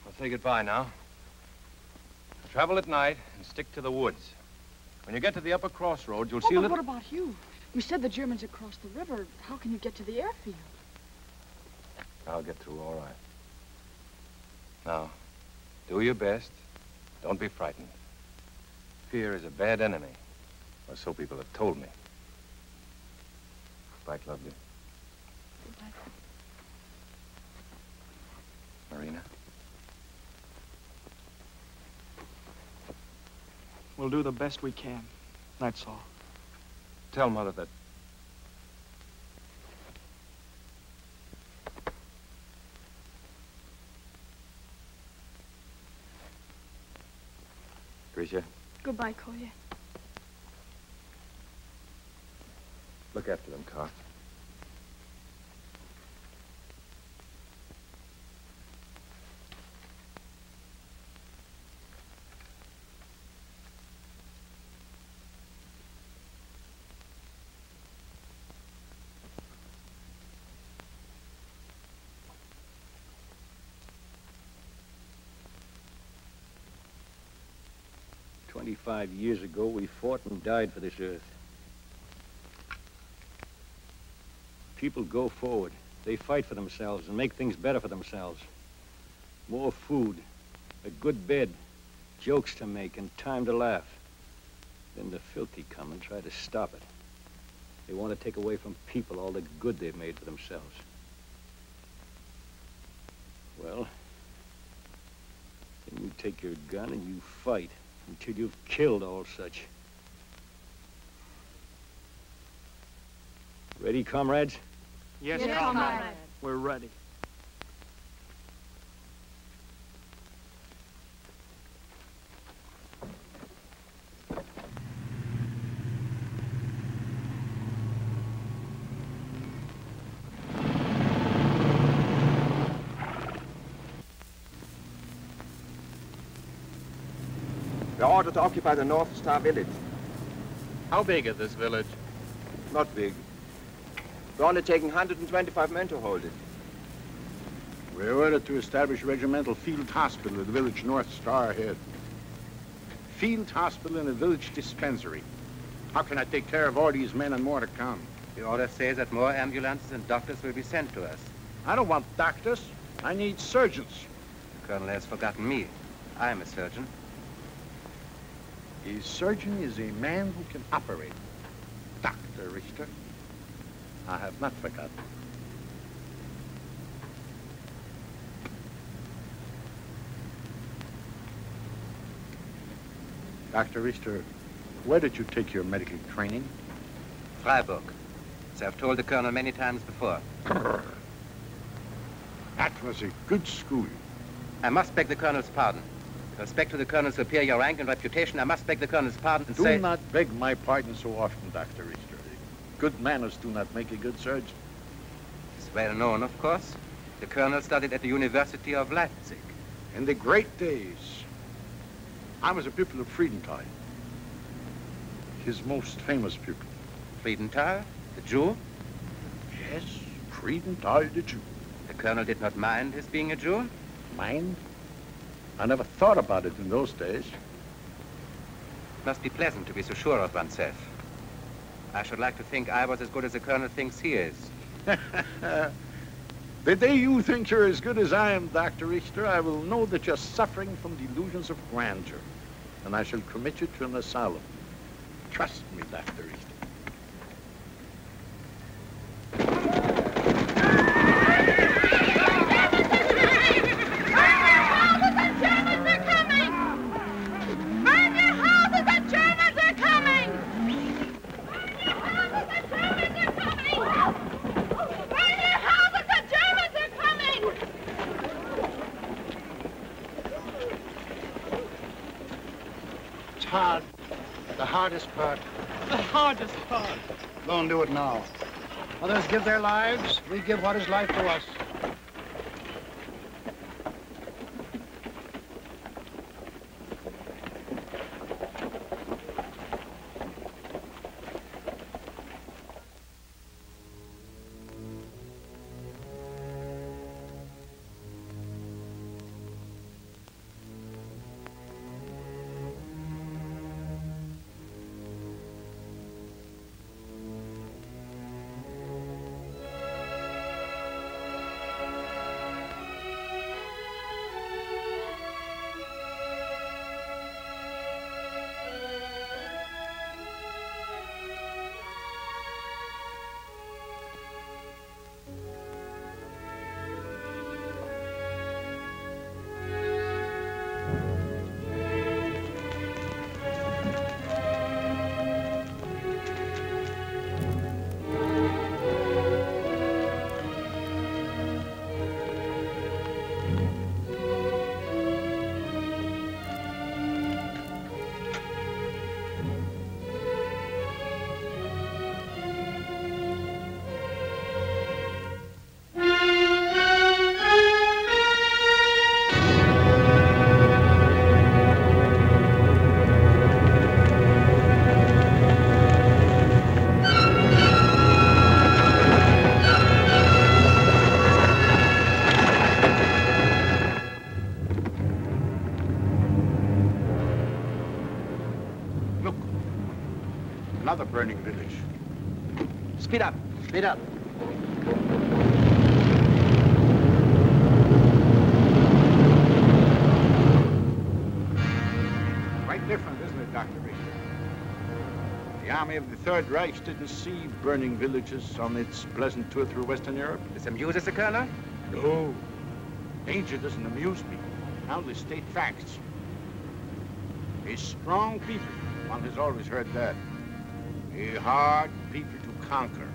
I'll say goodbye now. Travel at night and stick to the woods. When you get to the upper crossroads, you'll see a But little... what about you? You said the Germans had crossed the river. How can you get to the airfield? I'll get through all right. Now, do your best. Don't be frightened. Fear is a bad enemy, or so people have told me. Goodbye, lovely. Goodbye. Marina? We'll do the best we can. That's all. Tell Mother that... Grisha, Goodbye, Kolya. look after them, Carl. 25 years ago, we fought and died for this earth. People go forward. They fight for themselves and make things better for themselves. More food, a good bed, jokes to make, and time to laugh. Then the filthy come and try to stop it. They want to take away from people all the good they've made for themselves. Well, then you take your gun and you fight until you've killed all such. Ready, comrades? Yes, Yes, comrade. comrade. We're ready. We're ordered to occupy the North Star village. How big is this village? Not big. We're only taking 125 men to hold it. We're ordered to establish a regimental field hospital at the village North Star ahead. Field hospital and a village dispensary. How can I take care of all these men and more to come? The order says that more ambulances and doctors will be sent to us. I don't want doctors. I need surgeons. The colonel has forgotten me. I am a surgeon. A surgeon is a man who can operate. Dr. Richter, I have not forgotten. Dr. Richter, where did you take your medical training? Freiburg. As I've told the colonel many times before. That was a good school. I must beg the colonel's pardon. With respect to the colonel's superior rank and reputation, I must beg the colonel's pardon and say... Do not beg my pardon so often, Dr. Richter. Good manners do not make a good surgeon. It's well known, of course. The colonel studied at the University of Leipzig. In the great days, I was a pupil of Friedenthal. His most famous pupil. Friedenthal, the Jew? Yes, Friedenthal, the Jew. The colonel did not mind his being a Jew? Mind? I never thought about it in those days. It must be pleasant to be so sure of oneself. I should like to think I was as good as the colonel thinks he is. The day you think you're as good as I am, Dr. Richter, I will know that you're suffering from delusions of grandeur, and I shall commit you to an asylum. Trust me, Dr. Richter. Hard. The hardest part. The hardest part. Go and do it now. Others give their lives. We give what is life to us. another burning village. Speed up. Speed up. Quite different, isn't it, Dr. Richter? The army of the Third Reich didn't see burning villages on its pleasant tour through Western Europe. This amuses the Colonel? No. Danger doesn't amuse me. I only state facts. A strong people, one has always heard that. A hard people to conquer.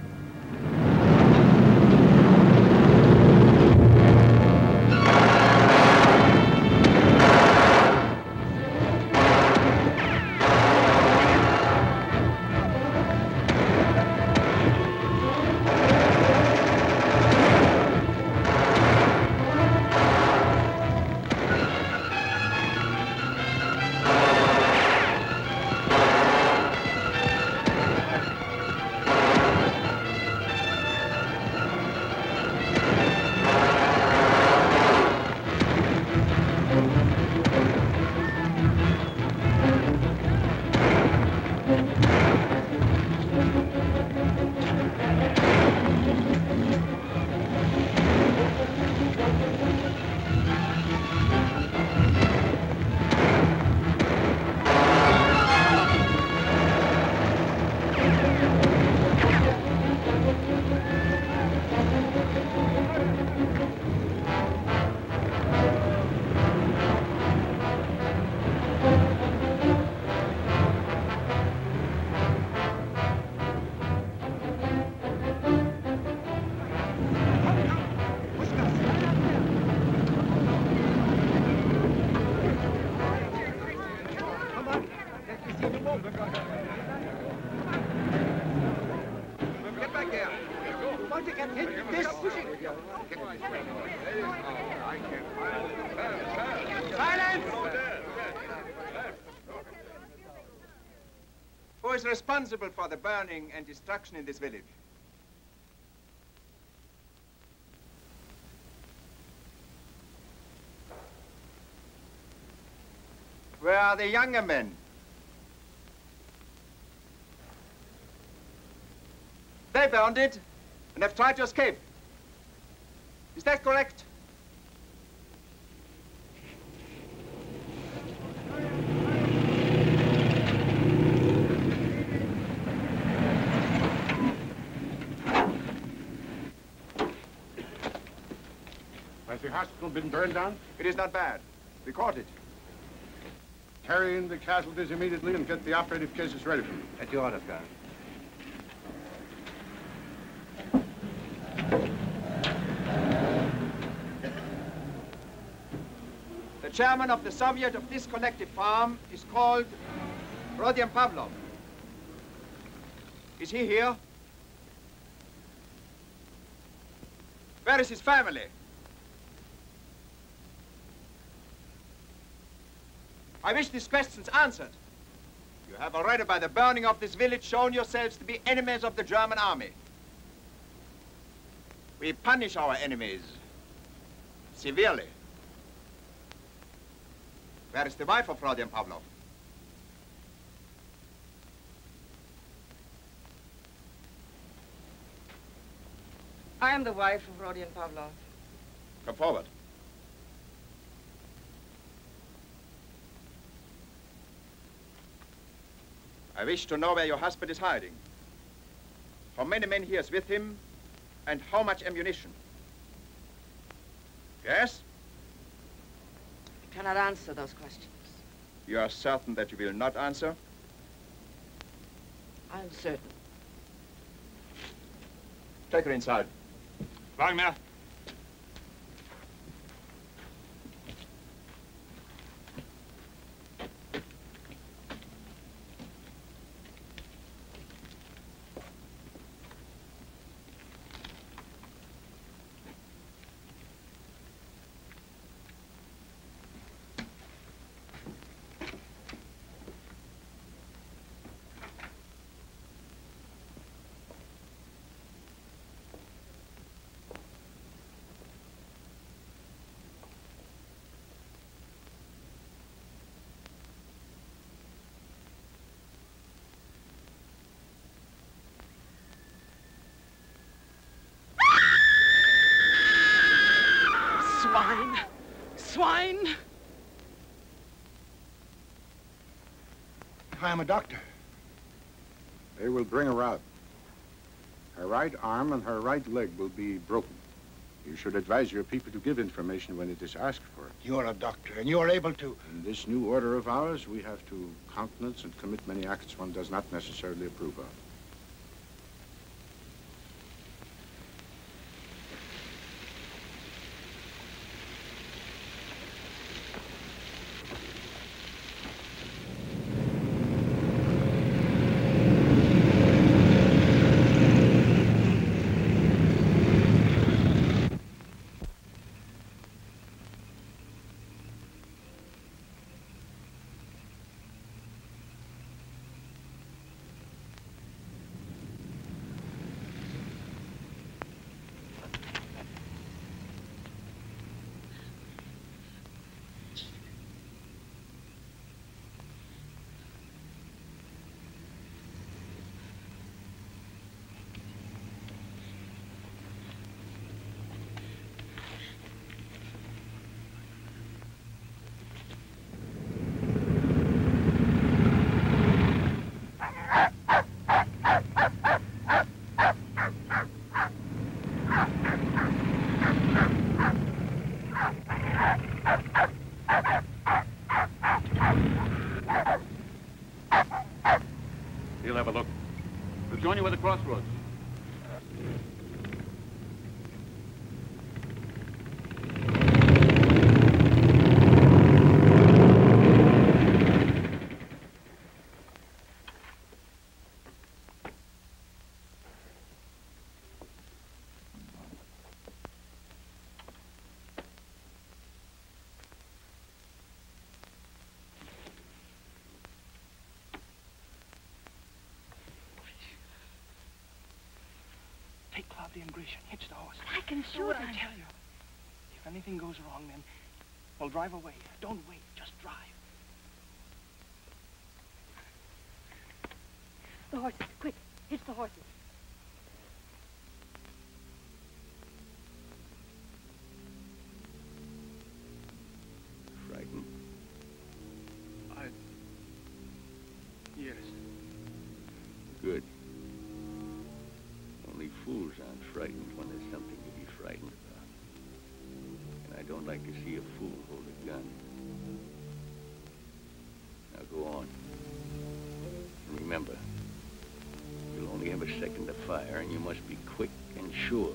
Who is responsible for the burning and destruction in this village? Where are the younger men? They burned it and have tried to escape. Is that correct? Has the hospital been burned down? It is not bad. We caught it. Carry in the casualties immediately and get the operative cases ready for me. At your orders, Colonel. The chairman of the Soviet of this collective farm is called Rodion Pavlov. Is he here? Where is his family? I wish these questions answered. You have already, by the burning of this village, shown yourselves to be enemies of the German army. We punish our enemies severely. Where is the wife of Rodion Pavlov? I am the wife of Rodion Pavlov. Come forward. I wish to know where your husband is hiding. How many men he has with him, and how much ammunition. Yes? I cannot answer those questions. You are certain that you will not answer? I am certain. Take her inside. Wagner. Swine! Swine! I am a doctor. They will bring her out. Her right arm and her right leg will be broken. You should advise your people to give information when it is asked for. You're a doctor, and you're able to. In this new order of ours, we have to countenance and commit many acts one does not necessarily approve of. He'll have a look. We'll join you at the crossroads. Take Cloudy and Grecian. Hitch the horse. I can Do shoot what I him. tell you. If anything goes wrong, then we'll drive away. Don't wait. Just drive. The horses. Quick. Hitch the horses. Frightened? Yes. Good. Only fools aren't frightened when there's something to be frightened about. And I don't like to see a fool hold a gun. Now go on. And remember, you'll only have a second to fire, and you must be quick and sure.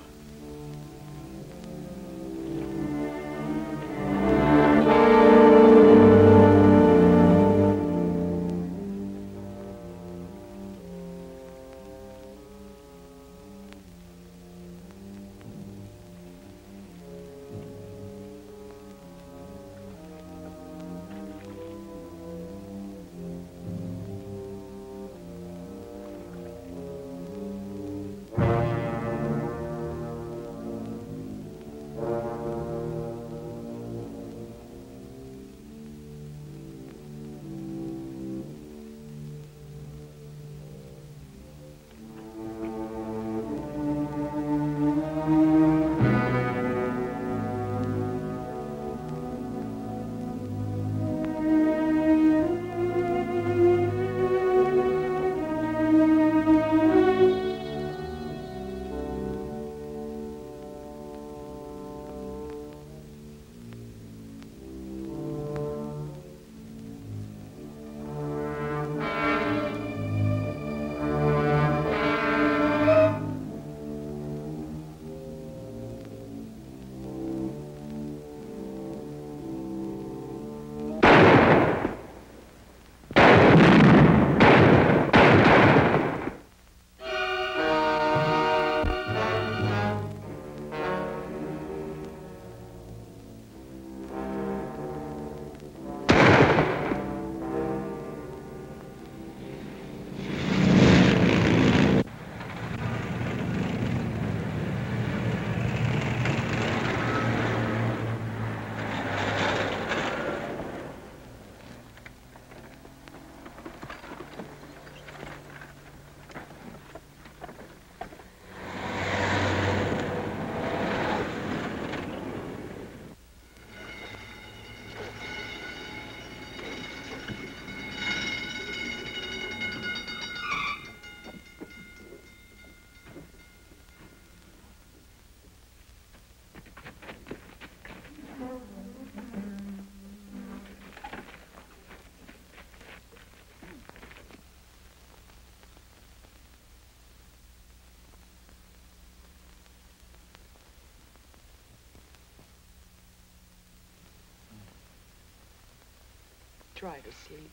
Try to sleep.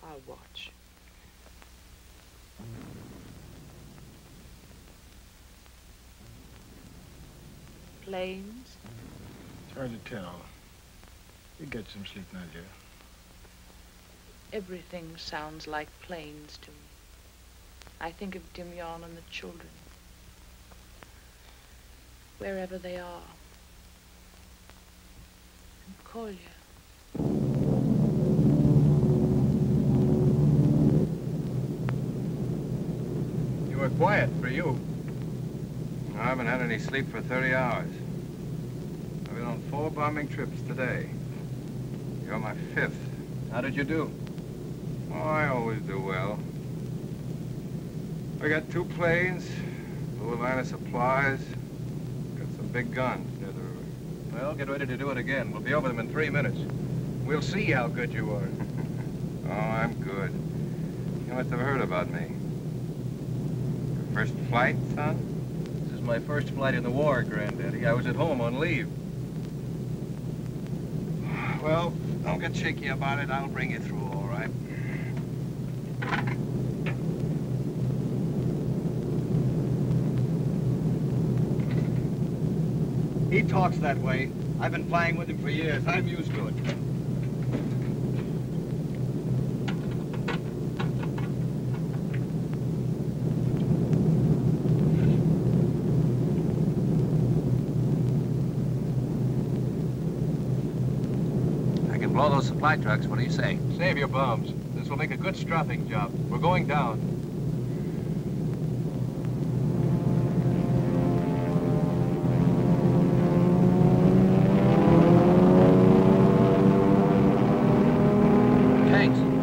I'll watch. Planes? It's hard to tell. You get some sleep now, dear. Everything sounds like planes to me. I think of Dimyon and the children. Wherever they are. And Kolya. You were quiet for you. I haven't had any sleep for 30 hours. I've been on 4 bombing trips today. You're my 5th. How did you do? Oh, I always do well. We got 2 planes, a little line of supplies, got some big guns near the river. Well, get ready to do it again. We'll be over them in 3 minutes. We'll see how good you are. Oh, I'm good. You must have heard about me. Your first flight, son? This is my first flight in the war, Granddaddy. I was at home on leave. Well, don't get shaky about it. I'll bring you through, all right? He talks that way. I've been flying with him for years. I'm used to it. I can blow those supply trucks. What do you say? Save your bombs. This will make a good strapping job. We're going down.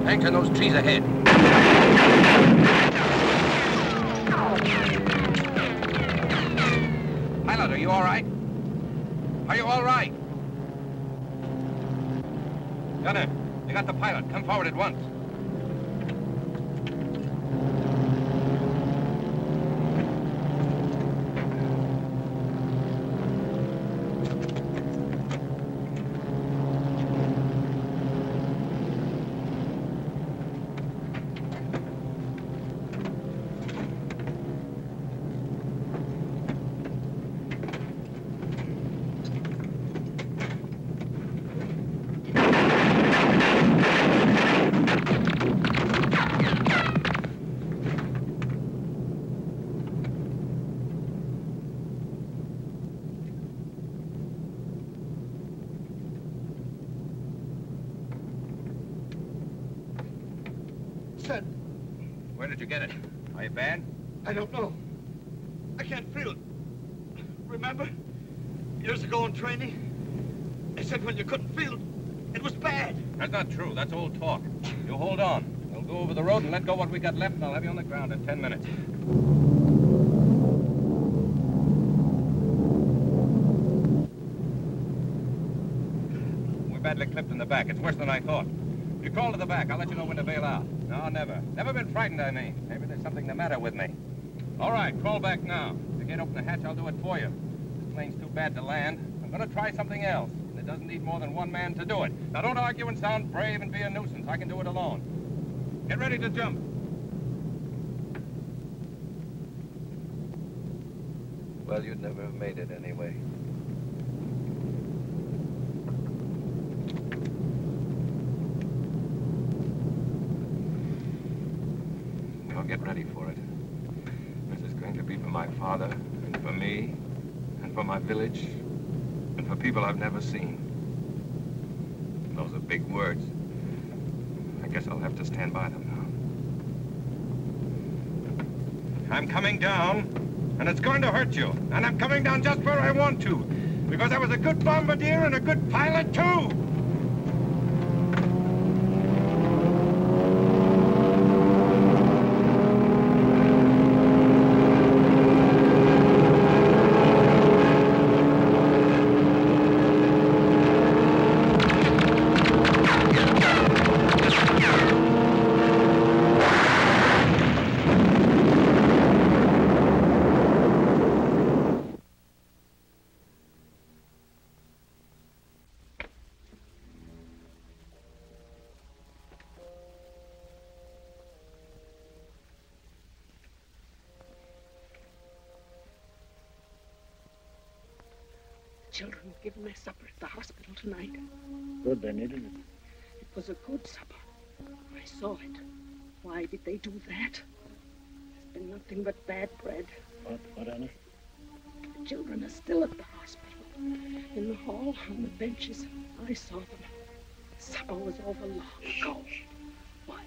Tanks in those trees ahead. Pilot, are you all right? Are you all right? Gunner, you got the pilot. Come forward at once. Where did you get it? Are you bad? I don't know. I can't feel it. Remember? Years ago in training, they said when you couldn't feel it, it was bad. That's not true. That's old talk. You hold on. We'll go over the road and let go what we got left, and I'll have you on the ground in 10 minutes. We're badly clipped in the back. It's worse than I thought. You crawl to the back. I'll let you know when to bail out. No, never. Never been frightened, I mean. Maybe there's something the matter with me. All right, crawl back now. If you can't open the hatch, I'll do it for you. This plane's too bad to land. I'm going to try something else. And it doesn't need more than one man to do it. Now, don't argue and sound brave and be a nuisance. I can do it alone. Get ready to jump. Well, you'd never have made it anyway. Well, get ready for it. This is going to be for my father, and for me, and for my village, and for people I've never seen. Those are big words. I guess I'll have to stand by them now. I'm coming down, and it's going to hurt you. And I'm coming down just where I want to, because I was a good bombardier and a good pilot, too. children were given their supper at the hospital tonight. Good, they needed it. It was a good supper. I saw it. Why did they do that? There's been nothing but bad bread. What, Annie? The children are still at the hospital. In the hall, on the benches. I saw them. Supper was over long ago. Why?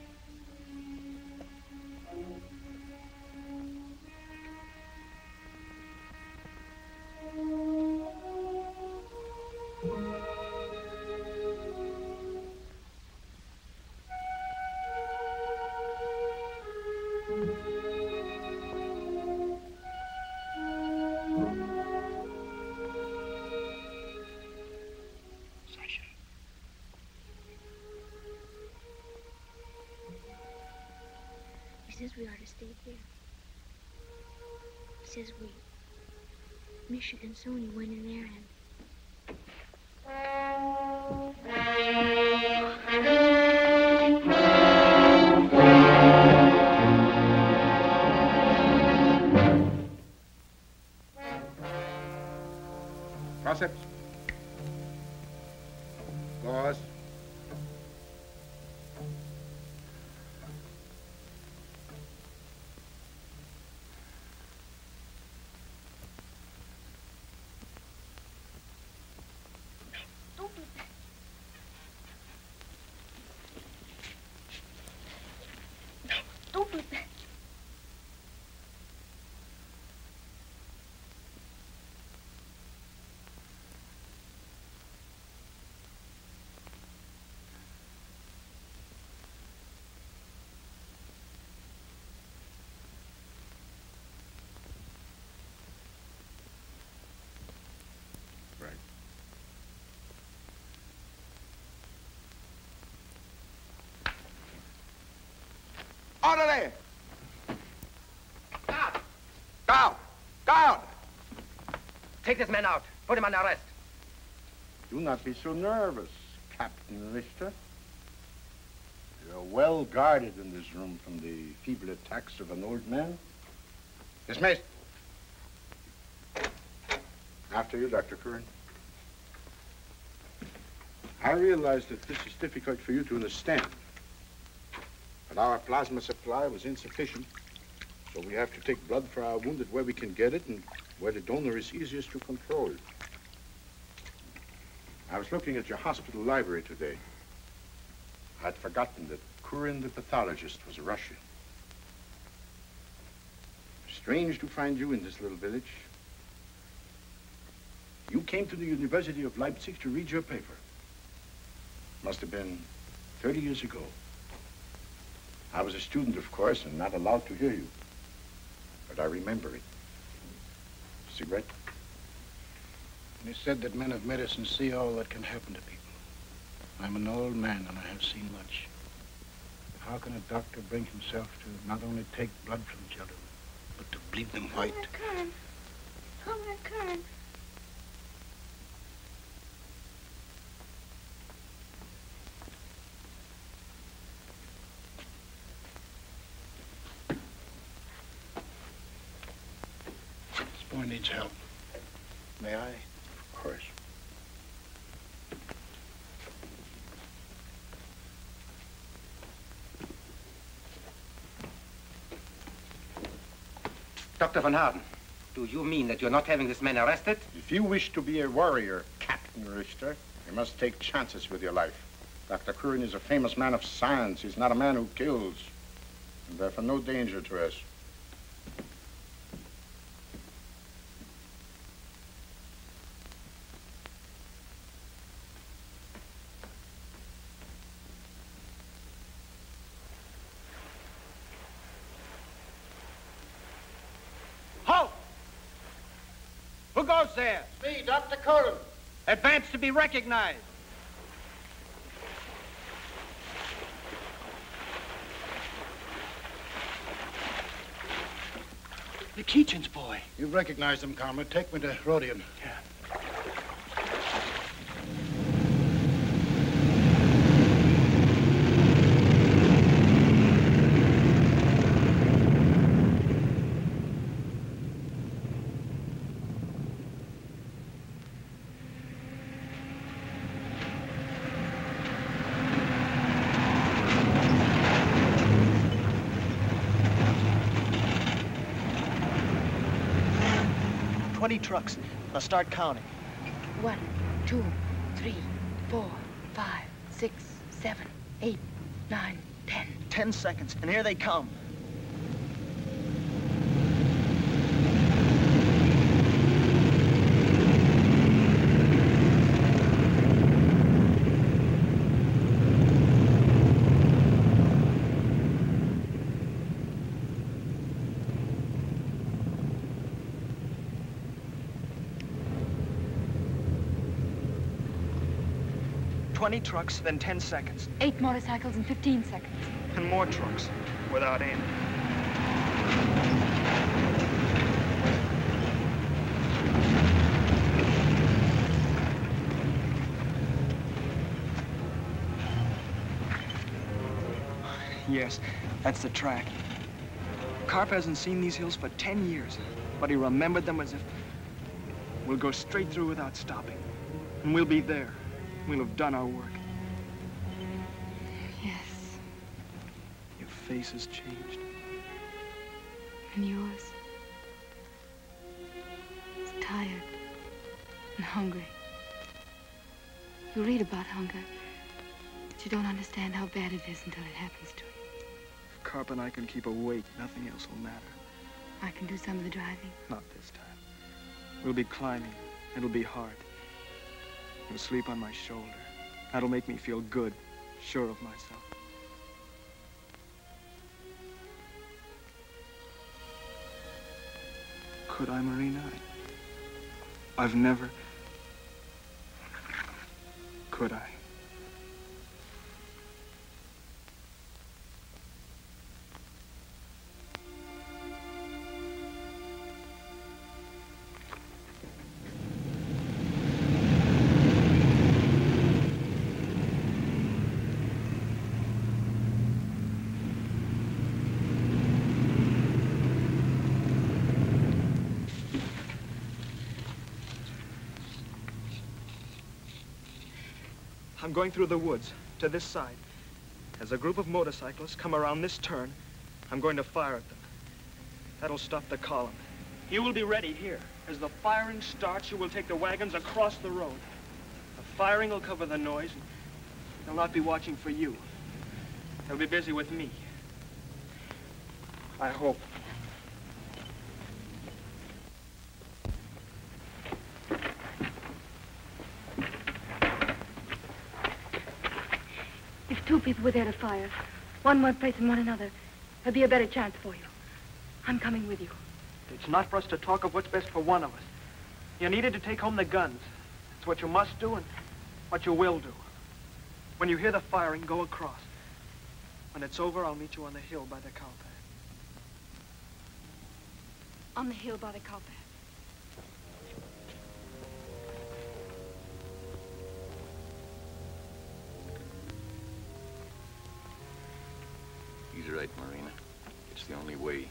He says we are to stay here. He says we... Misha and Sony went in there Forceps. Gauze. Don't do that. No, don't do that. Orderly! Down! Down! Take this man out. Put him under arrest. Do not be so nervous, Captain Richter. You're well guarded in this room from the feeble attacks of an old man. Dismissed. After you, Dr. Kurin. I realize that this is difficult for you to understand. But our plasma supply was insufficient, so we have to take blood for our wounded where we can get it and where the donor is easiest to control. I was looking at your hospital library today. I'd forgotten that Kurin, the pathologist, was a Russian. Strange to find you in this little village. You came to the University of Leipzig to read your paper. Must have been 30 years ago. I was a student, of course, and not allowed to hear you. But I remember it. Cigarette? It is said that men of medicine see all that can happen to people. I'm an old man, and I have seen much. How can a doctor bring himself to not only take blood from children, but to bleed them white? Kurin. Oh, my Kurin. This boy needs help. May I? Of course. Dr. Van Harden, do you mean that you're not having this man arrested? If you wish to be a warrior, Captain Richter, you must take chances with your life. Dr. Kurin is a famous man of science. He's not a man who kills. And therefore no danger to us. Halt! Who goes there? Me, Dr. Kurin. Advance to be recognized. The Keechan's boy. You've recognized him, comrade. Take me to Rodion. Yeah. 20 trucks. Now start counting. 1, 2, 3, 4, 5, 6, 7, 8, 9, 10. 10 seconds, and here they come. Twenty trucks, then 10 seconds. 8 motorcycles in 15 seconds. And more trucks, without aim. Yes, that's the track. Karp hasn't seen these hills for 10 years, but he remembered them as if we'll go straight through without stopping. And we'll be there. We'll have done our work. Yes. Your face has changed. And yours? It's tired and hungry. You read about hunger, but you don't understand how bad it is until it happens to you. If Karp and I can keep awake, nothing else will matter. I can do some of the driving. Not this time. We'll be climbing. It'll be hard. You'll sleep on my shoulder. That'll make me feel good, sure of myself. Could I, Marina? I've never... Could I? I'm going through the woods, to this side. As a group of motorcyclists come around this turn, I'm going to fire at them. That'll stop the column. You will be ready here. As the firing starts, you will take the wagons across the road. The firing will cover the noise, and they'll not be watching for you. They'll be busy with me. I hope. If 2 people were there to fire, one place and one another, there'd be a better chance for you. I'm coming with you. It's not for us to talk of what's best for one of us. You needed to take home the guns. It's what you must do and what you will do. When you hear the firing, go across. When it's over, I'll meet you on the hill by the cow path. On the hill by the cow path. He's right, Marina. It's the only way.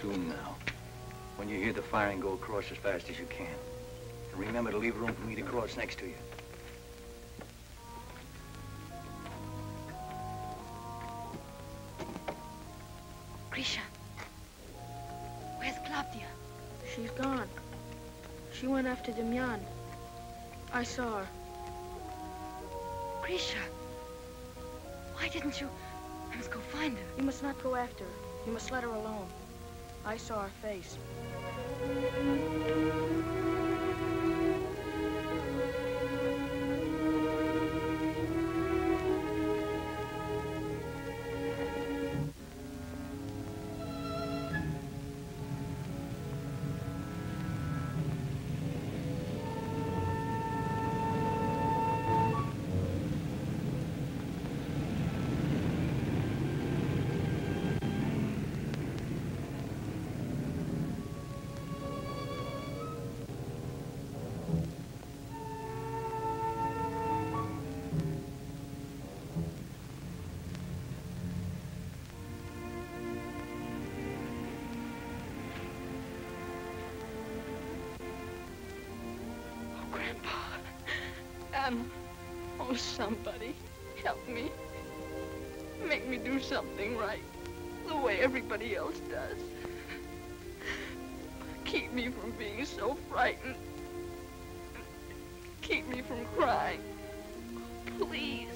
Soon now. When you hear the firing, go across as fast as you can. And remember to leave room for me to cross next to you. Grisha, where's Claudia? She's gone. She went after Demyan. I saw her. Grisha, why didn't you? I must go find her. You must not go after her. You must let her alone. I saw her face. Dan. Oh, somebody, help me. Make me do something right, the way everybody else does. Keep me from being so frightened. Keep me from crying. Please.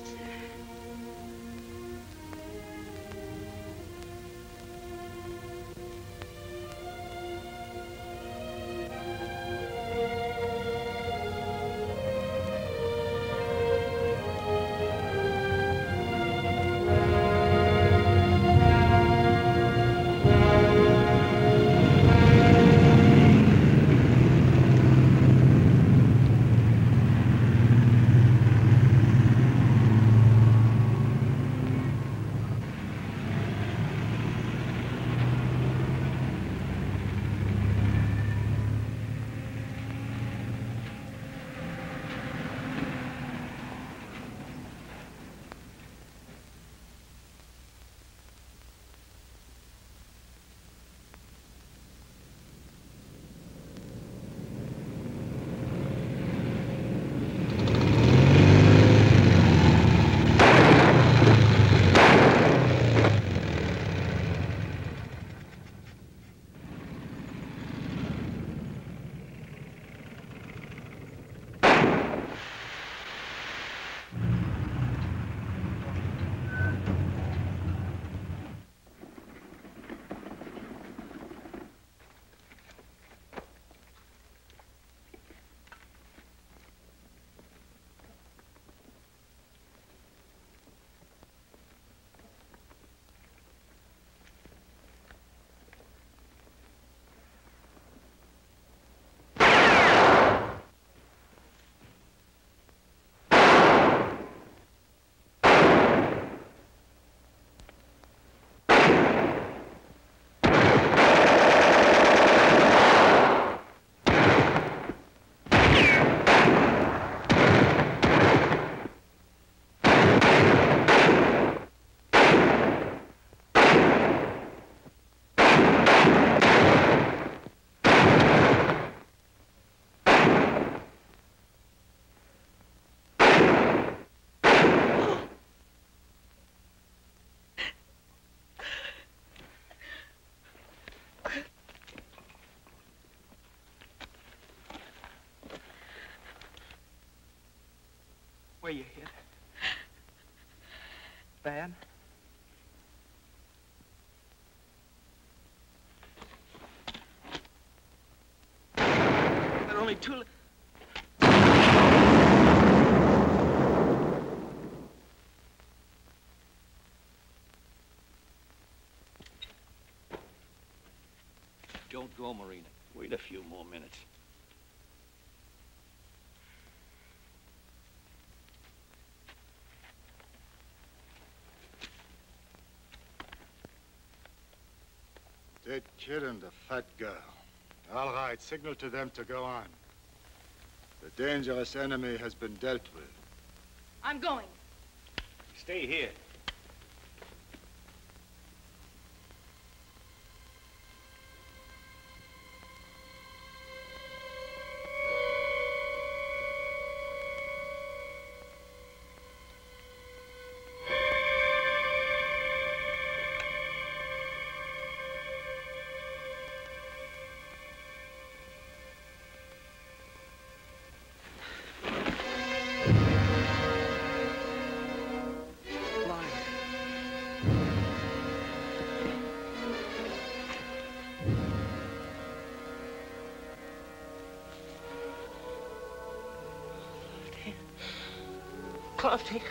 Where you hit? Bad? There are only two... Don't go, Marina. Wait a few more minutes. Dead kid and a fat girl. All right, signal to them to go on. The dangerous enemy has been dealt with. I'm going. Stay here. Coffee.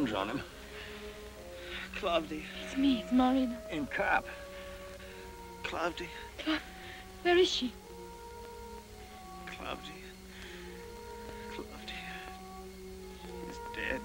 wounds on him. Claudia. It's me. It's Marina. In cop. Claudia. Where is she? Claudia. Claudia. He's dead.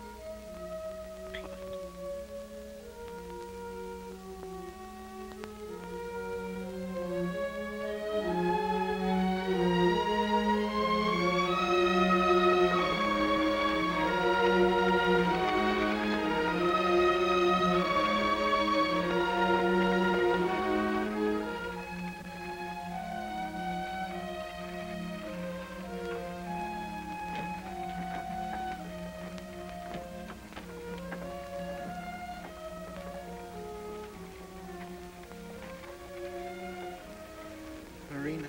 Marina.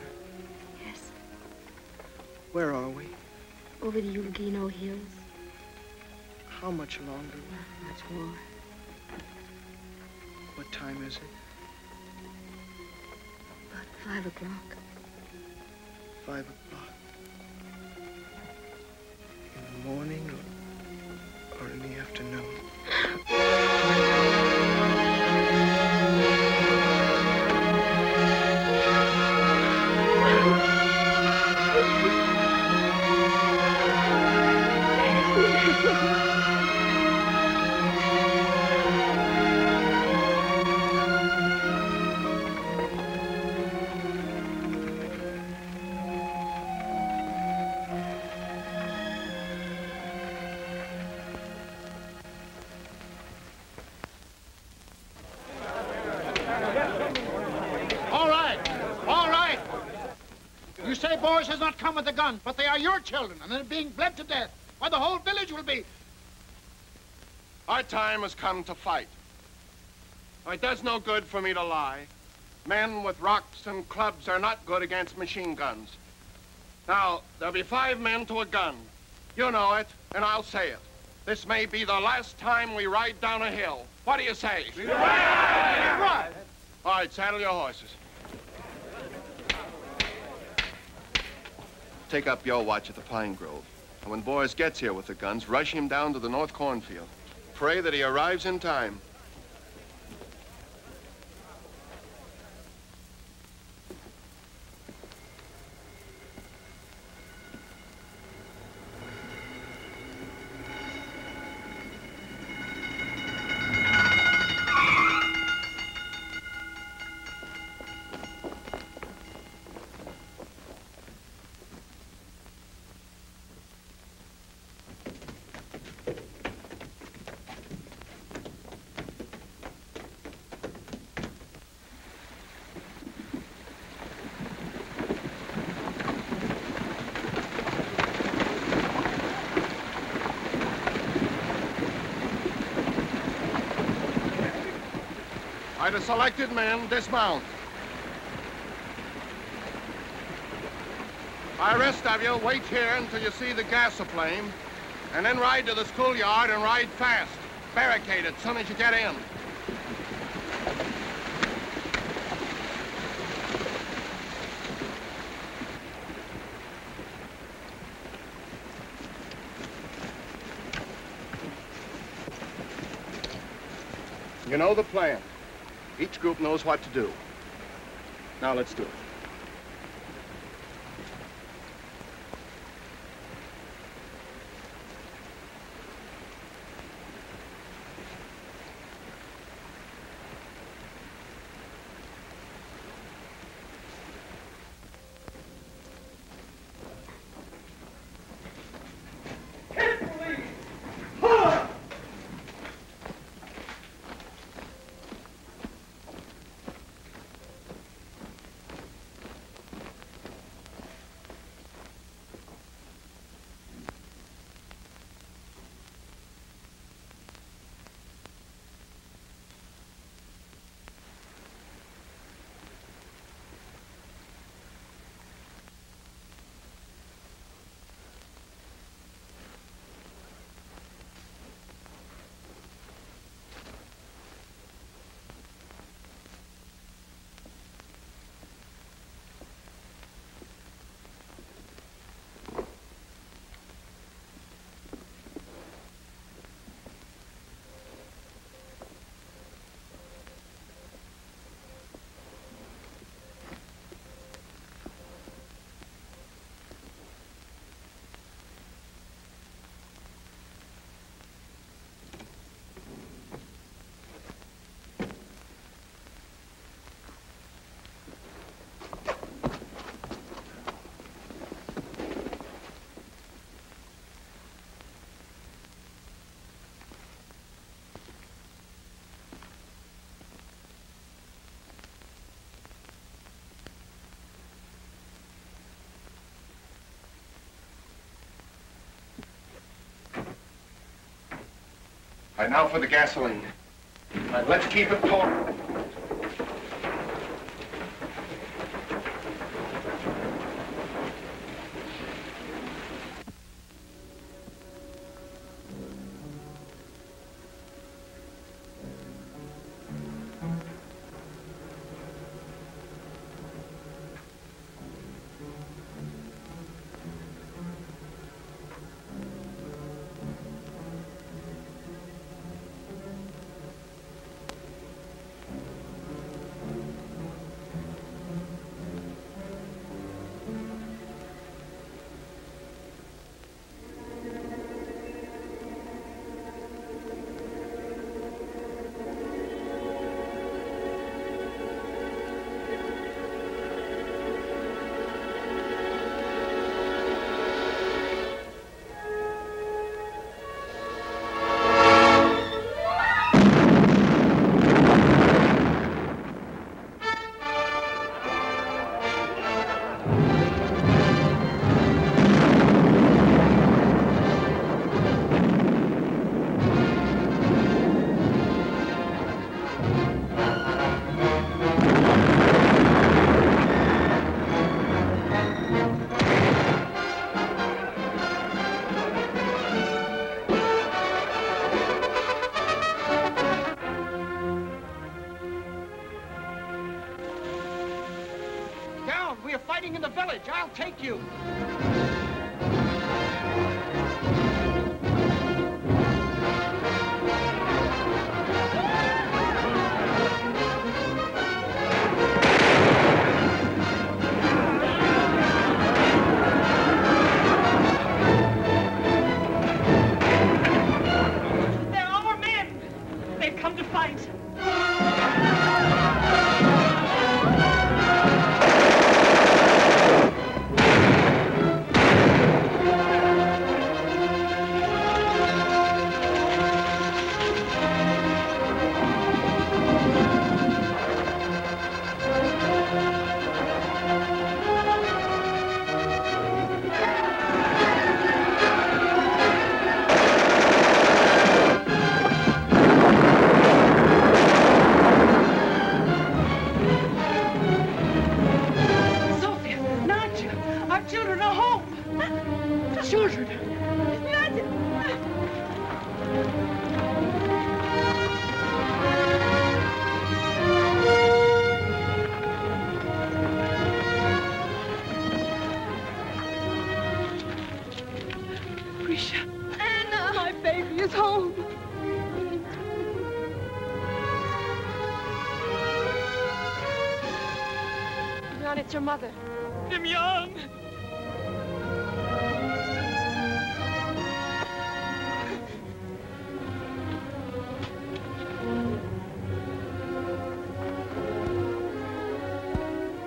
Yes. Where are we? Over the Ulgino Hills. How much longer? Not much more. What time is it? About 5 o'clock. 5 o'clock. In the morning or in the afternoon? You say Boris has not come with a gun, but they are your children, and they're being bled to death. Why, the whole village will be... Our time has come to fight. It does no good for me to lie. Men with rocks and clubs are not good against machine guns. Now, there'll be 5 men to a gun. You know it, and I'll say it. This may be the last time we ride down a hill. What do you say? Right. All right, saddle your horses. Take up your watch at the Pine Grove. And when Boris gets here with the guns, rush him down to the North Cornfield. Pray that he arrives in time. The selected men dismount. I rest of you, wait here until you see the gas aflame, and then ride to the schoolyard and ride fast. Barricade it as soon as you get in. You know the plan. Each group knows what to do. Now let's do it. All right, now for the gasoline. All right, let's keep it pouring. I'll take you. They're our men. They've come to fight. It's your mother. I'm young.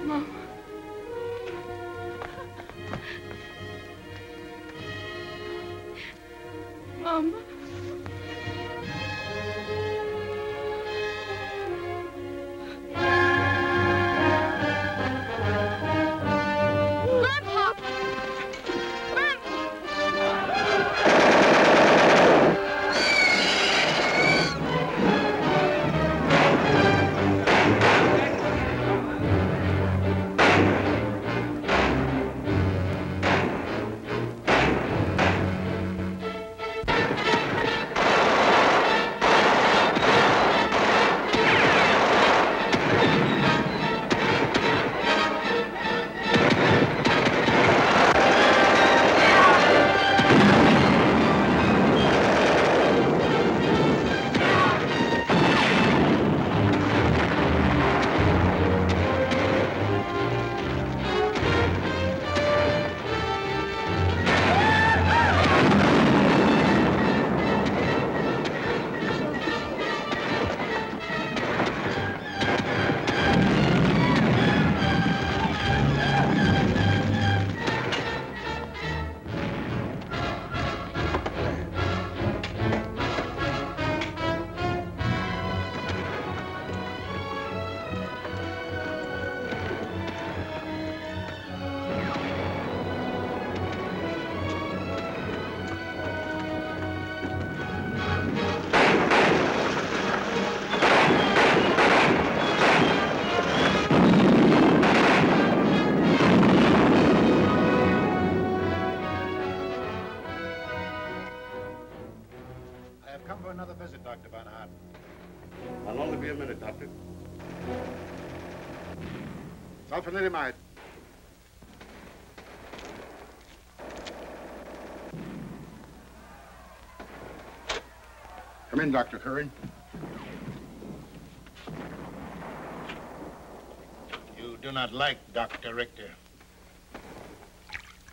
Mom. Mom. for another visit, Dr. Barnhart. I'll only be a minute, Doctor. Self-nilimide. Come in, Dr. Kurin. You do not like Dr. Richter.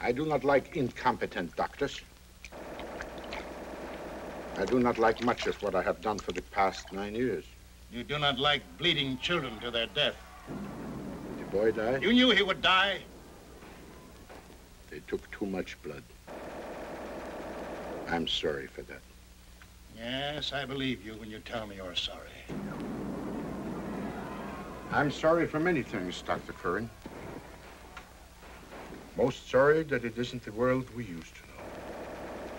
I do not like incompetent doctors. I do not like much of what I have done for the past 9 years. You do not like bleeding children to their death. Did the boy die? You knew he would die. They took too much blood. I'm sorry for that. Yes, I believe you when you tell me you're sorry. I'm sorry for many things, Dr. Kurin. Most sorry that it isn't the world we used to know.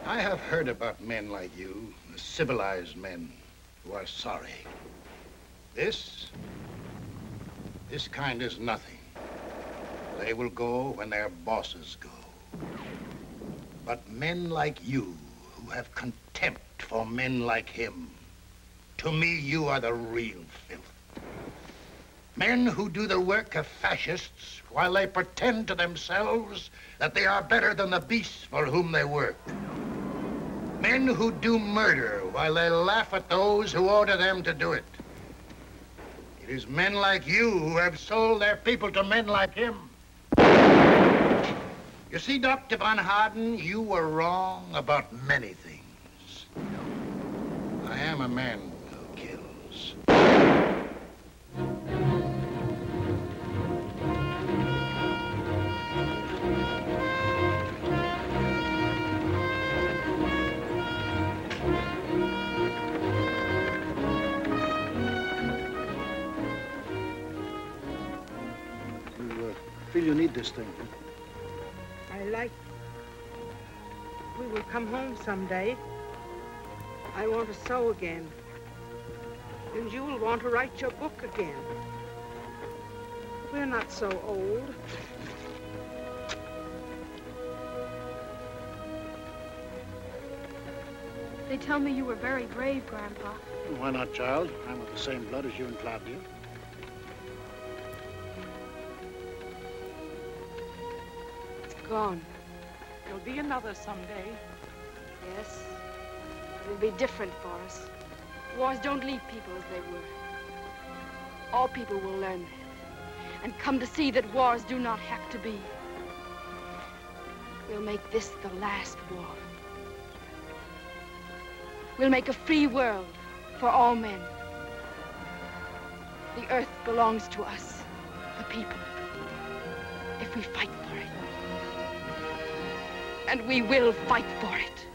I have heard about men like you, the civilized men who are sorry. This kind is nothing. They will go when their bosses go. But men like you, who have contempt for men like him, to me, you are the real filth. Men who do the work of fascists while they pretend to themselves that they are better than the beasts for whom they work. Men who do murder while they laugh at those who order them to do it. It is men like you who have sold their people to men like him. You see, Dr. von Harden, you were wrong about many things. I am a man who kills. You feel you need this thing, huh? We will come home someday. I want to sew again. And you will want to write your book again. We're not so old. They tell me you were very brave, Grandpa. Why not, child? I'm of the same blood as you and Claudia. It's gone. There'll be another someday. Yes. It will be different for us. Wars don't leave people as they were. All people will learn that and come to see that wars do not have to be. We'll make this the last war. We'll make a free world for all men. The earth belongs to us, the people, if we fight for it. And we will fight for it.